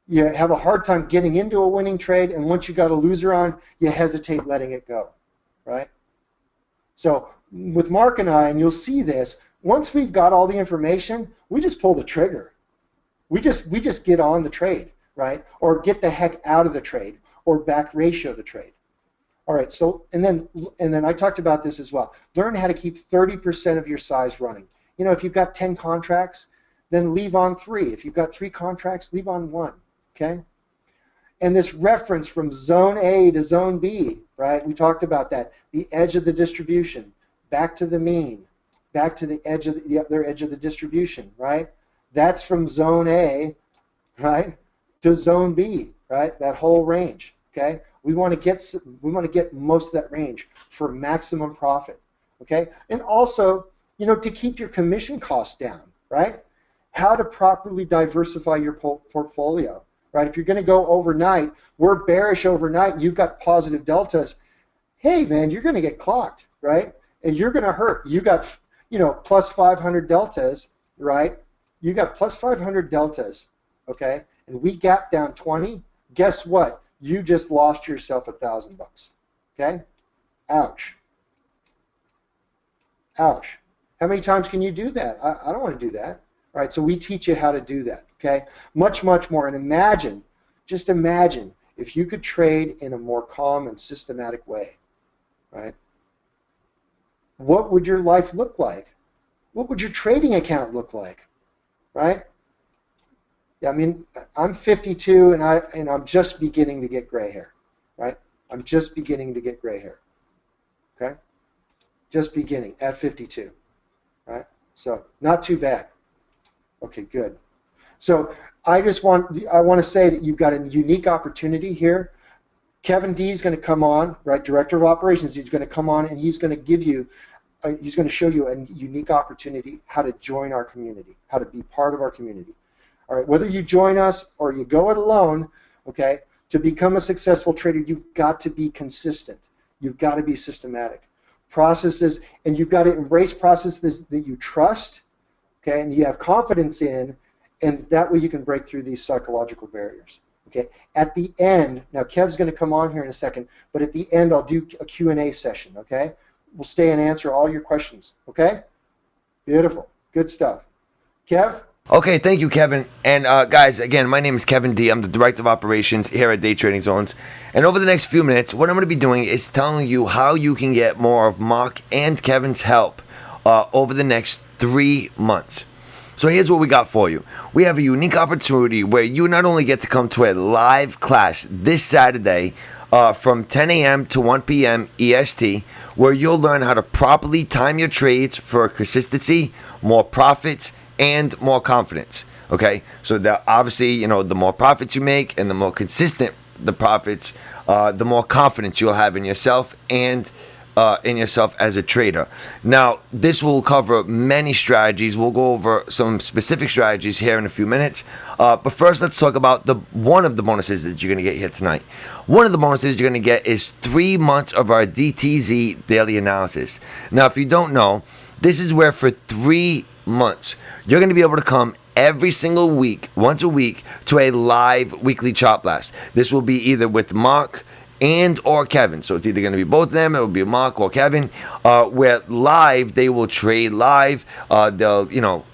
You have a hard time getting into a winning trade, and once you got a loser on, you hesitate letting it go, right? So with Mark and I, and you'll see this, once we've got all the information, we just pull the trigger. We just get on the trade, right? Or get the heck out of the trade, or back ratio the trade. All right, so and then I talked about this as well. Learn how to keep 30% of your size running. You know, if you've got 10 contracts, then leave on 3. If you've got 3 contracts, leave on 1. Okay? And this reference from zone A to zone B, right? We talked about that. The edge of the distribution, back to the mean, back to the edge of the other edge of the distribution, right? That's from zone A, right, to zone B, right? That whole range. Okay? We want to get most of that range for maximum profit. Okay? And also, you know, to keep your commission costs down, right? How to properly diversify your portfolio. Right? If you're going to go overnight, we're bearish overnight, and you've got positive deltas, hey, man, you're going to get clocked, right? And you're going to hurt. You got, you know, plus 500 deltas, right? You got plus 500 deltas, okay? And we gap down 20. Guess what? You just lost yourself $1,000, okay? Ouch. Ouch. How many times can you do that? I don't want to do that. All right, so we teach you how to do that, okay? Much, much more. And imagine, just imagine, if you could trade in a more calm and systematic way, right? What would your life look like? What would your trading account look like, right? Yeah, I mean, I'm 52, and I'm just beginning to get gray hair, right? I'm just beginning to get gray hair, okay? Just beginning at 52, right? So not too bad. Okay, good. So I want to say that you've got a unique opportunity here. Kevin D is going to come on, right? Director of Operations. He's going to come on and he's going to give you, he's going to show you a unique opportunity how to join our community, how to be part of our community. All right, whether you join us or you go it alone, okay, To become a successful trader, you've got to be consistent. You've got to be systematic. Processes, and you've got to embrace processes that you trust, okay, and you have confidence in, and that way you can break through these psychological barriers. Okay. At the end, now Kev's going to come on here in a second, but at the end I'll do a Q&A session. Okay. We'll stay and answer all your questions. Okay. Beautiful. Good stuff. Kev? Okay, thank you, Kevin. And guys, again, my name is Kevin D. I'm the Director of Operations here at Day Trading Zones. And over the next few minutes, what I'm going to be doing is telling you how you can get more of Mark and Kevin's help over the next 3 months. So here's what we got for you. We have a unique opportunity where you not only get to come to a live class this Saturday from 10 a.m. to 1 p.m. EST, where you'll learn how to properly time your trades for consistency, more profits, and more confidence. Okay, so that obviously, the more profits you make and the more consistent the profits, the more confidence you'll have in yourself and in yourself as a trader. Now, this will cover many strategies. We'll go over some specific strategies here in a few minutes. But first, let's talk about one of the bonuses that you're going to get here tonight. One of the bonuses you're going to get is 3 months of our DTZ daily analysis. Now, if you don't know, this is where for 3 months, you're going to be able to come every single week, once a week, to a live weekly chart blast. This will be either with Mark and or Kevin. So it's either going to be both of them, it will be Mark or Kevin, where live, they will trade live. They'll,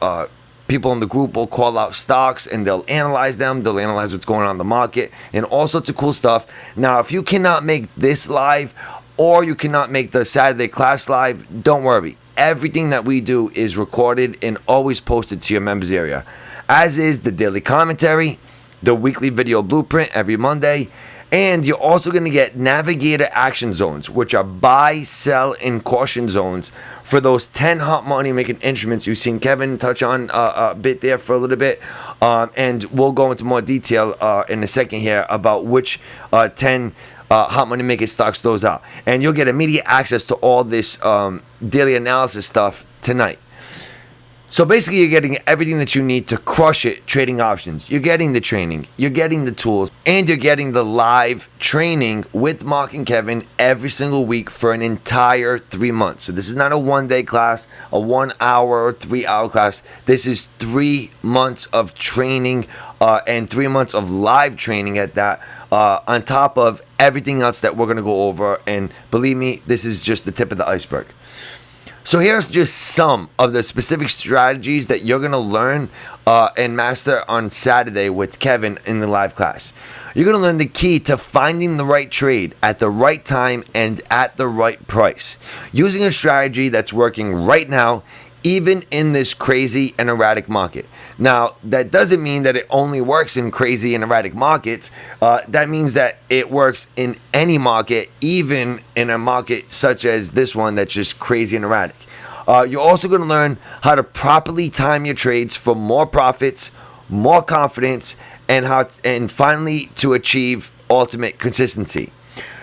people in the group will call out stocks and they'll analyze them. They'll analyze what's going on in the market and all sorts of cool stuff. Now, if you cannot make this live or you cannot make the Saturday class live, don't worry. Everything that we do is recorded and always posted to your members area, as is the daily commentary, the weekly video blueprint every Monday, and you're also going to get navigator action zones, which are buy, sell, and caution zones for those 10 hot money making instruments you've seen Kevin touch on a bit there for a little bit, and we'll go into more detail in a second here about which 10 hot money making stocks those are, and you'll get immediate access to all this daily analysis stuff tonight. So basically, you're getting everything that you need to crush it trading options. You're getting the training, you're getting the tools, and you're getting the live training with Mark and Kevin every single week for an entire 3 months. So this is not a one-day class, a 1 hour or 3 hour class. This is 3 months of training and 3 months of live training at that, on top of everything else that we're going to go over. And believe me, this is just the tip of the iceberg. So here's just some of the specific strategies that you're going to learn and master on Saturday with Kevin in the live class. You're going to learn the key to finding the right trade at the right time and at the right price, using a strategy that's working right now, even in this crazy and erratic market. Now, that doesn't mean that it only works in crazy and erratic markets. That means that it works in any market, even in a market such as this one that's just crazy and erratic. You're also going to learn how to properly time your trades for more profits, more confidence, and finally to achieve ultimate consistency.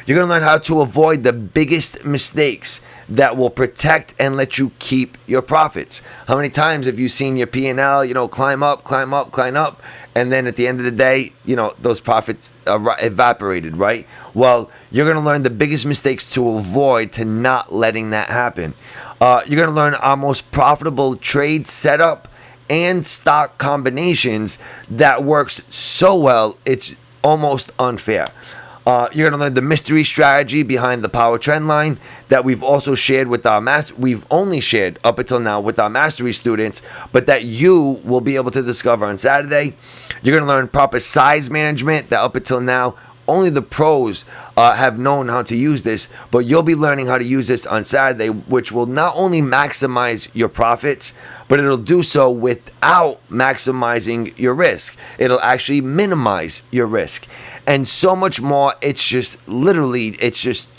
You're going to learn how to avoid the biggest mistakes that will protect and let you keep your profits. How many times have you seen your P&L, climb up, and then at the end of the day, those profits are evaporated, right? Well, you're going to learn the biggest mistakes to avoid, to not letting that happen. You're going to learn our most profitable trade setup and stock combinations that works so well, it's almost unfair. You're going to learn the mystery strategy behind the power trend line that we've also shared with our we've only shared up until now with our mastery students, but that you will be able to discover on Saturday. You're going to learn proper size management that up until now only the pros have known how to use this, but you'll be learning how to use this on Saturday, which will not only maximize your profits, but it'll do so without maximizing your risk. It'll actually minimize your risk and so much more. It's just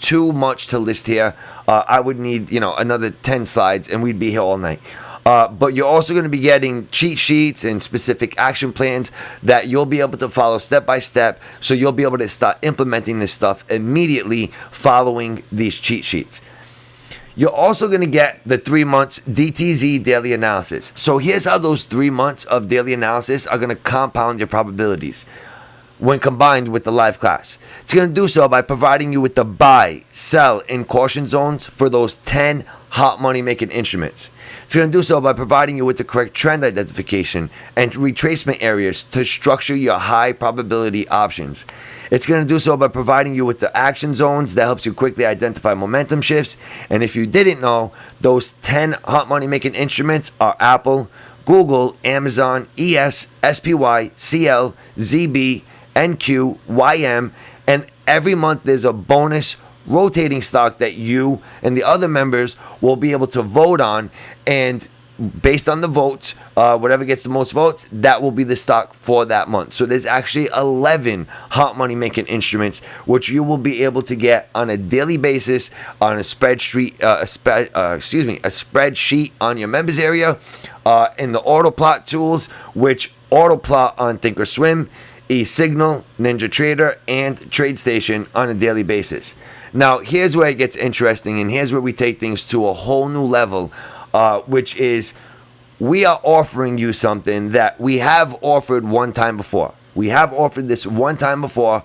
too much to list here. I would need, another 10 slides and we'd be here all night. But you're also going to be getting cheat sheets and specific action plans that you'll be able to follow step by step. So you'll be able to start implementing this stuff immediately following these cheat sheets. You're also going to get the 3 months DTZ daily analysis. So here's how those 3 months of daily analysis are going to compound your probabilities. when combined with the live class. It's going to do so by providing you with the buy, sell, and caution zones for those 10 hot money making instruments. It's going to do so by providing you with the correct trend identification and retracement areas to structure your high probability options. It's going to do so by providing you with the action zones that helps you quickly identify momentum shifts. And if you didn't know, those 10 hot money making instruments are Apple, Google, Amazon, ES, SPY, CL, ZB, NQ, YM, and every month there's a bonus rotating stock that you and the other members will be able to vote on, and based on the votes, whatever gets the most votes, that will be the stock for that month. So there's actually 11 hot money making instruments which you will be able to get on a daily basis on a spreadsheet, a spreadsheet on your members area, in the auto plot tools, which auto plot on Thinkorswim, eSignal, NinjaTrader, and TradeStation on a daily basis. Now, here's where it gets interesting, and here's where we take things to a whole new level, which is we are offering you something that we have offered one time before. We have offered this one time before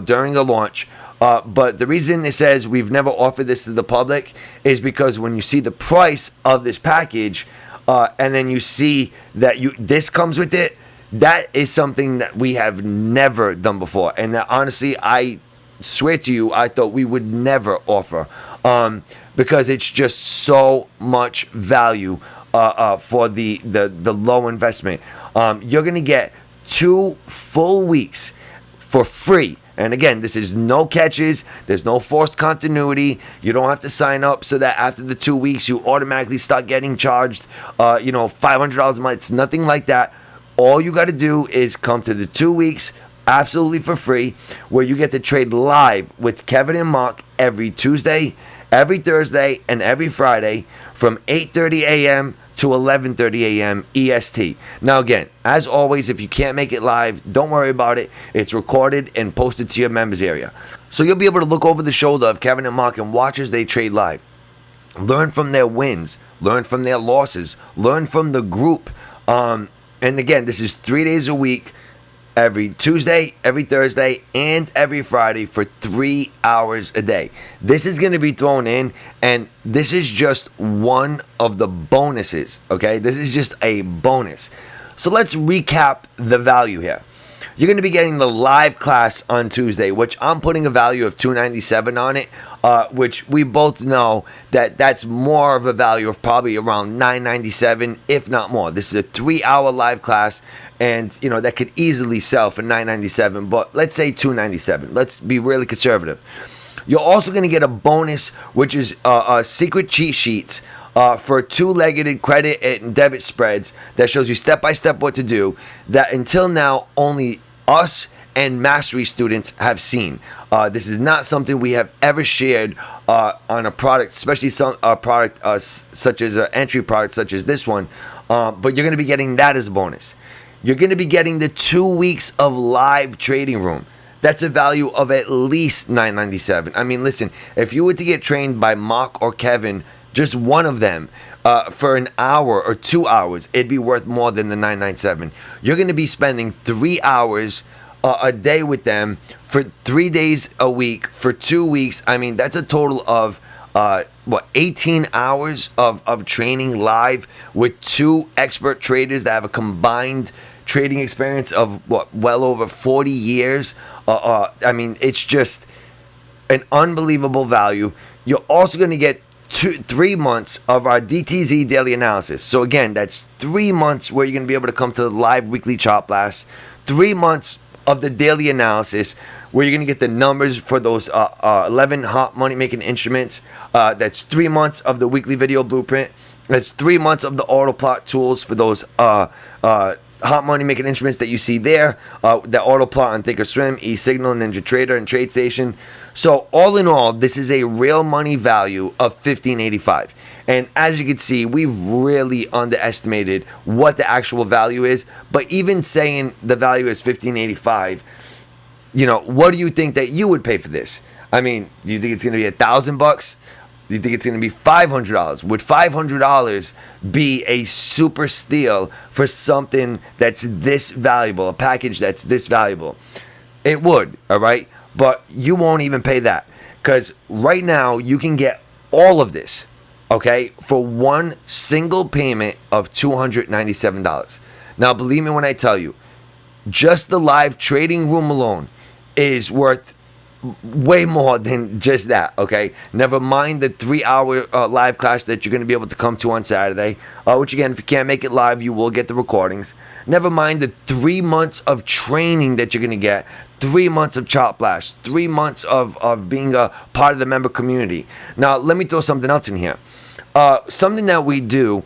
during the launch. But the reason it says we've never offered this to the public is because when you see the price of this package, and then you see that this comes with it, that is something that we have never done before, and that honestly, I swear to you, I thought we would never offer, because it's just so much value for the low investment. You're gonna get 2 full weeks for free. And again, this is no catches. There's no forced continuity. You don't have to sign up so that after the 2 weeks you automatically start getting charged, $500 a month. It's nothing like that. All you got to do is come to the 2 weeks absolutely for free, where you get to trade live with Kevin and Mark every Tuesday, every Thursday, and every Friday from 8:30 a.m. to 11:30 a.m. EST. Now again, as always, if you can't make it live, don't worry about it. It's recorded and posted to your members area. So you'll be able to look over the shoulder of Kevin and Mark and watch as they trade live. Learn from their wins, learn from their losses, learn from the group. And again, this is 3 days a week, every Tuesday, every Thursday, and every Friday for 3 hours a day. This is going to be thrown in, and this is just one of the bonuses, okay? This is just a bonus. So let's recap the value here. You're going to be getting the live class on Tuesday, which I'm putting a value of $297 on it, which we both know that that's more of a value of probably around $997, if not more. This is a 3-hour live class, and that could easily sell for $997, but let's say $297. Let's be really conservative. You're also going to get a bonus, which is secret cheat sheets for 2-legged credit and debit spreads that shows you step by step what to do, that until now only us and mastery students have seen. This is not something we have ever shared on a product, especially some product such as an entry product such as this one. But you're going to be getting that as a bonus. You're going to be getting the 2 weeks of live trading room. That's a value of at least $997. I mean, listen, if you were to get trained by Mark or Kevin, just one of them, for an hour or 2 hours, it'd be worth more than the $997. You're going to be spending 3 hours a day with them for 3 days a week for 2 weeks. I mean, that's a total of 18 hours of training live with 2 expert traders that have a combined trading experience of well over 40 years. I mean, it's just an unbelievable value. You're also going to get 3 months of our DTZ daily analysis. So again, that's 3 months where you're going to be able to come to the live weekly chart blast. 3 months of the daily analysis where you're going to get the numbers for those 11 hot money making instruments. That's 3 months of the weekly video blueprint. That's 3 months of the auto plot tools for those hot money making instruments that you see there, that auto plot on Thinkorswim, eSignal, NinjaTrader, and TradeStation. So all in all, this is a real money value of $15.85. And as you can see, we've really underestimated what the actual value is. But even saying the value is $15.85, what do you think that you would pay for this? I mean, do you think it's going to be $1,000? Do you think it's going to be $500? Would $500 be a super steal for something that's this valuable, a package that's this valuable? It would, all right? But you won't even pay that because right now you can get all of this, okay, for one single payment of $297. Now, believe me when I tell you, just the live trading room alone is worth way more than just that, okay? Never mind the 3 hour live class that you're going to be able to come to on Saturday, which again, if you can't make it live, you will get the recordings. Never mind the 3 months of training that you're going to get, 3 months of chop blast, 3 months of being a part of the member community. Now, let me throw something else in here. Something that we do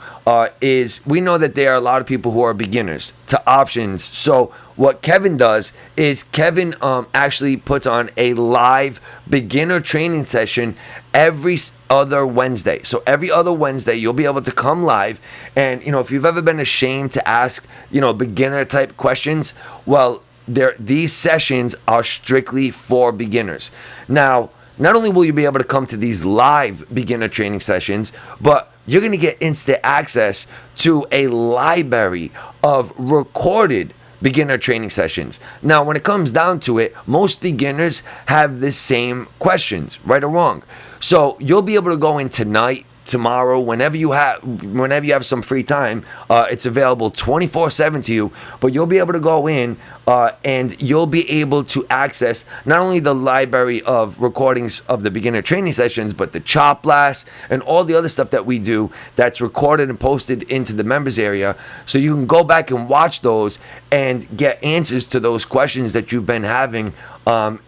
is we know that there are a lot of people who are beginners to options. So what Kevin does is Kevin actually puts on a live beginner training session every other Wednesday. So every other Wednesday, you'll be able to come live. And, if you've ever been ashamed to ask, beginner type questions, well, these sessions are strictly for beginners. Now, not only will you be able to come to these live beginner training sessions, but you're going to get instant access to a library of recorded beginner training sessions. Now, when it comes down to it, most beginners have the same questions, right or wrong. So you'll be able to go in tonight, tomorrow, whenever you have some free time. It's available 24/7 to you, but you'll be able to go in and you'll be able to access not only the library of recordings of the beginner training sessions, but the chop blast and all the other stuff that we do that's recorded and posted into the members area, so you can go back and watch those and get answers to those questions that you've been having,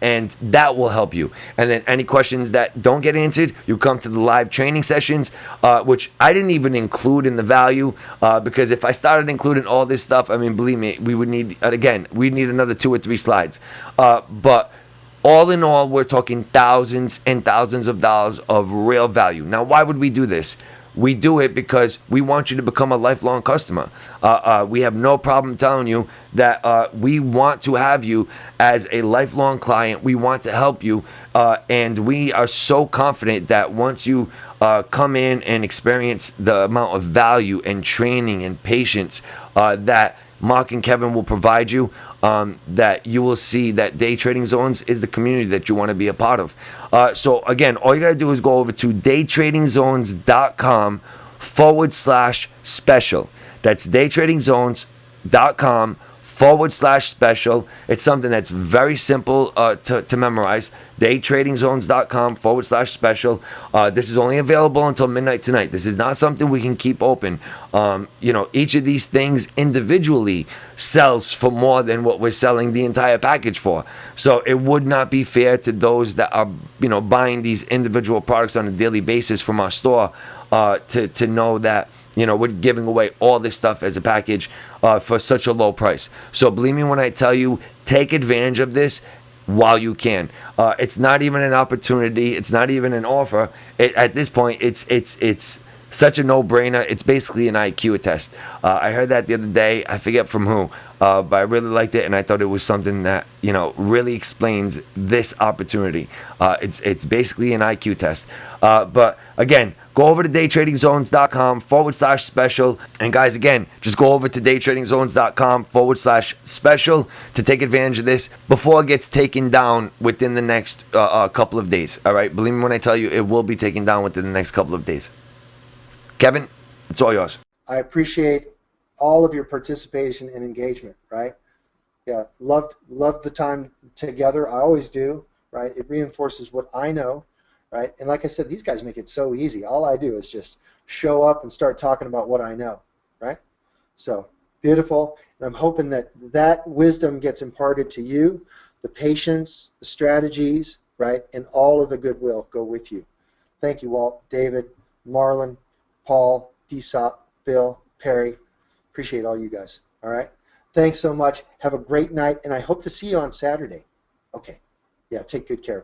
and that will help you. And then any questions that don't get answered, you come to the live training sessions, which I didn't even include in the value, because if I started including all this stuff, I mean, believe me, we need another 2 or 3 slides. But all in all, we're talking thousands and thousands of dollars of real value. Now, why would we do this? We do it because we want you to become a lifelong customer. We have no problem telling you that we want to have you as a lifelong client. We want to help you, and we are so confident that once you come in and experience the amount of value and training and patience that Mark and Kevin will provide you, that you will see that Day Trading Zones is the community that you want to be a part of. So again, all you got to do is go over to daytradingzones.com/special. That's daytradingzones.com/special. It's something that's very simple to memorize. Daytradingzones.com/special. This is only available until midnight tonight. This is not something we can keep open. Each of these things individually sells for more than what we're selling the entire package for. So it would not be fair to those that are, buying these individual products on a daily basis from our store, to know that, we're giving away all this stuff as a package for such a low price. So believe me when I tell you, take advantage of this while you can. It's not even an opportunity. It's not even an offer. At this point, it's such a no-brainer. It's basically an IQ test. I heard that the other day. I forget from who, but I really liked it, and I thought it was something that really explains this opportunity. It's basically an IQ test. But again, go over to daytradingzones.com/special. And guys, again, just go over to daytradingzones.com/special to take advantage of this before it gets taken down within the next couple of days. All right, believe me when I tell you, it will be taken down within the next couple of days. Kevin, it's all yours. I appreciate all of your participation and engagement, right? Yeah, loved the time together. I always do, right? It reinforces what I know, right? And like I said, these guys make it so easy. All I do is just show up and start talking about what I know, right? So beautiful. And I'm hoping that wisdom gets imparted to you, the patience, the strategies, right? And all of the goodwill go with you. Thank you, Walt, David, Marlon, Paul, DSOP, Bill, Perry. Appreciate all you guys. All right. Thanks so much. Have a great night, and I hope to see you on Saturday. Okay. Yeah, take good care.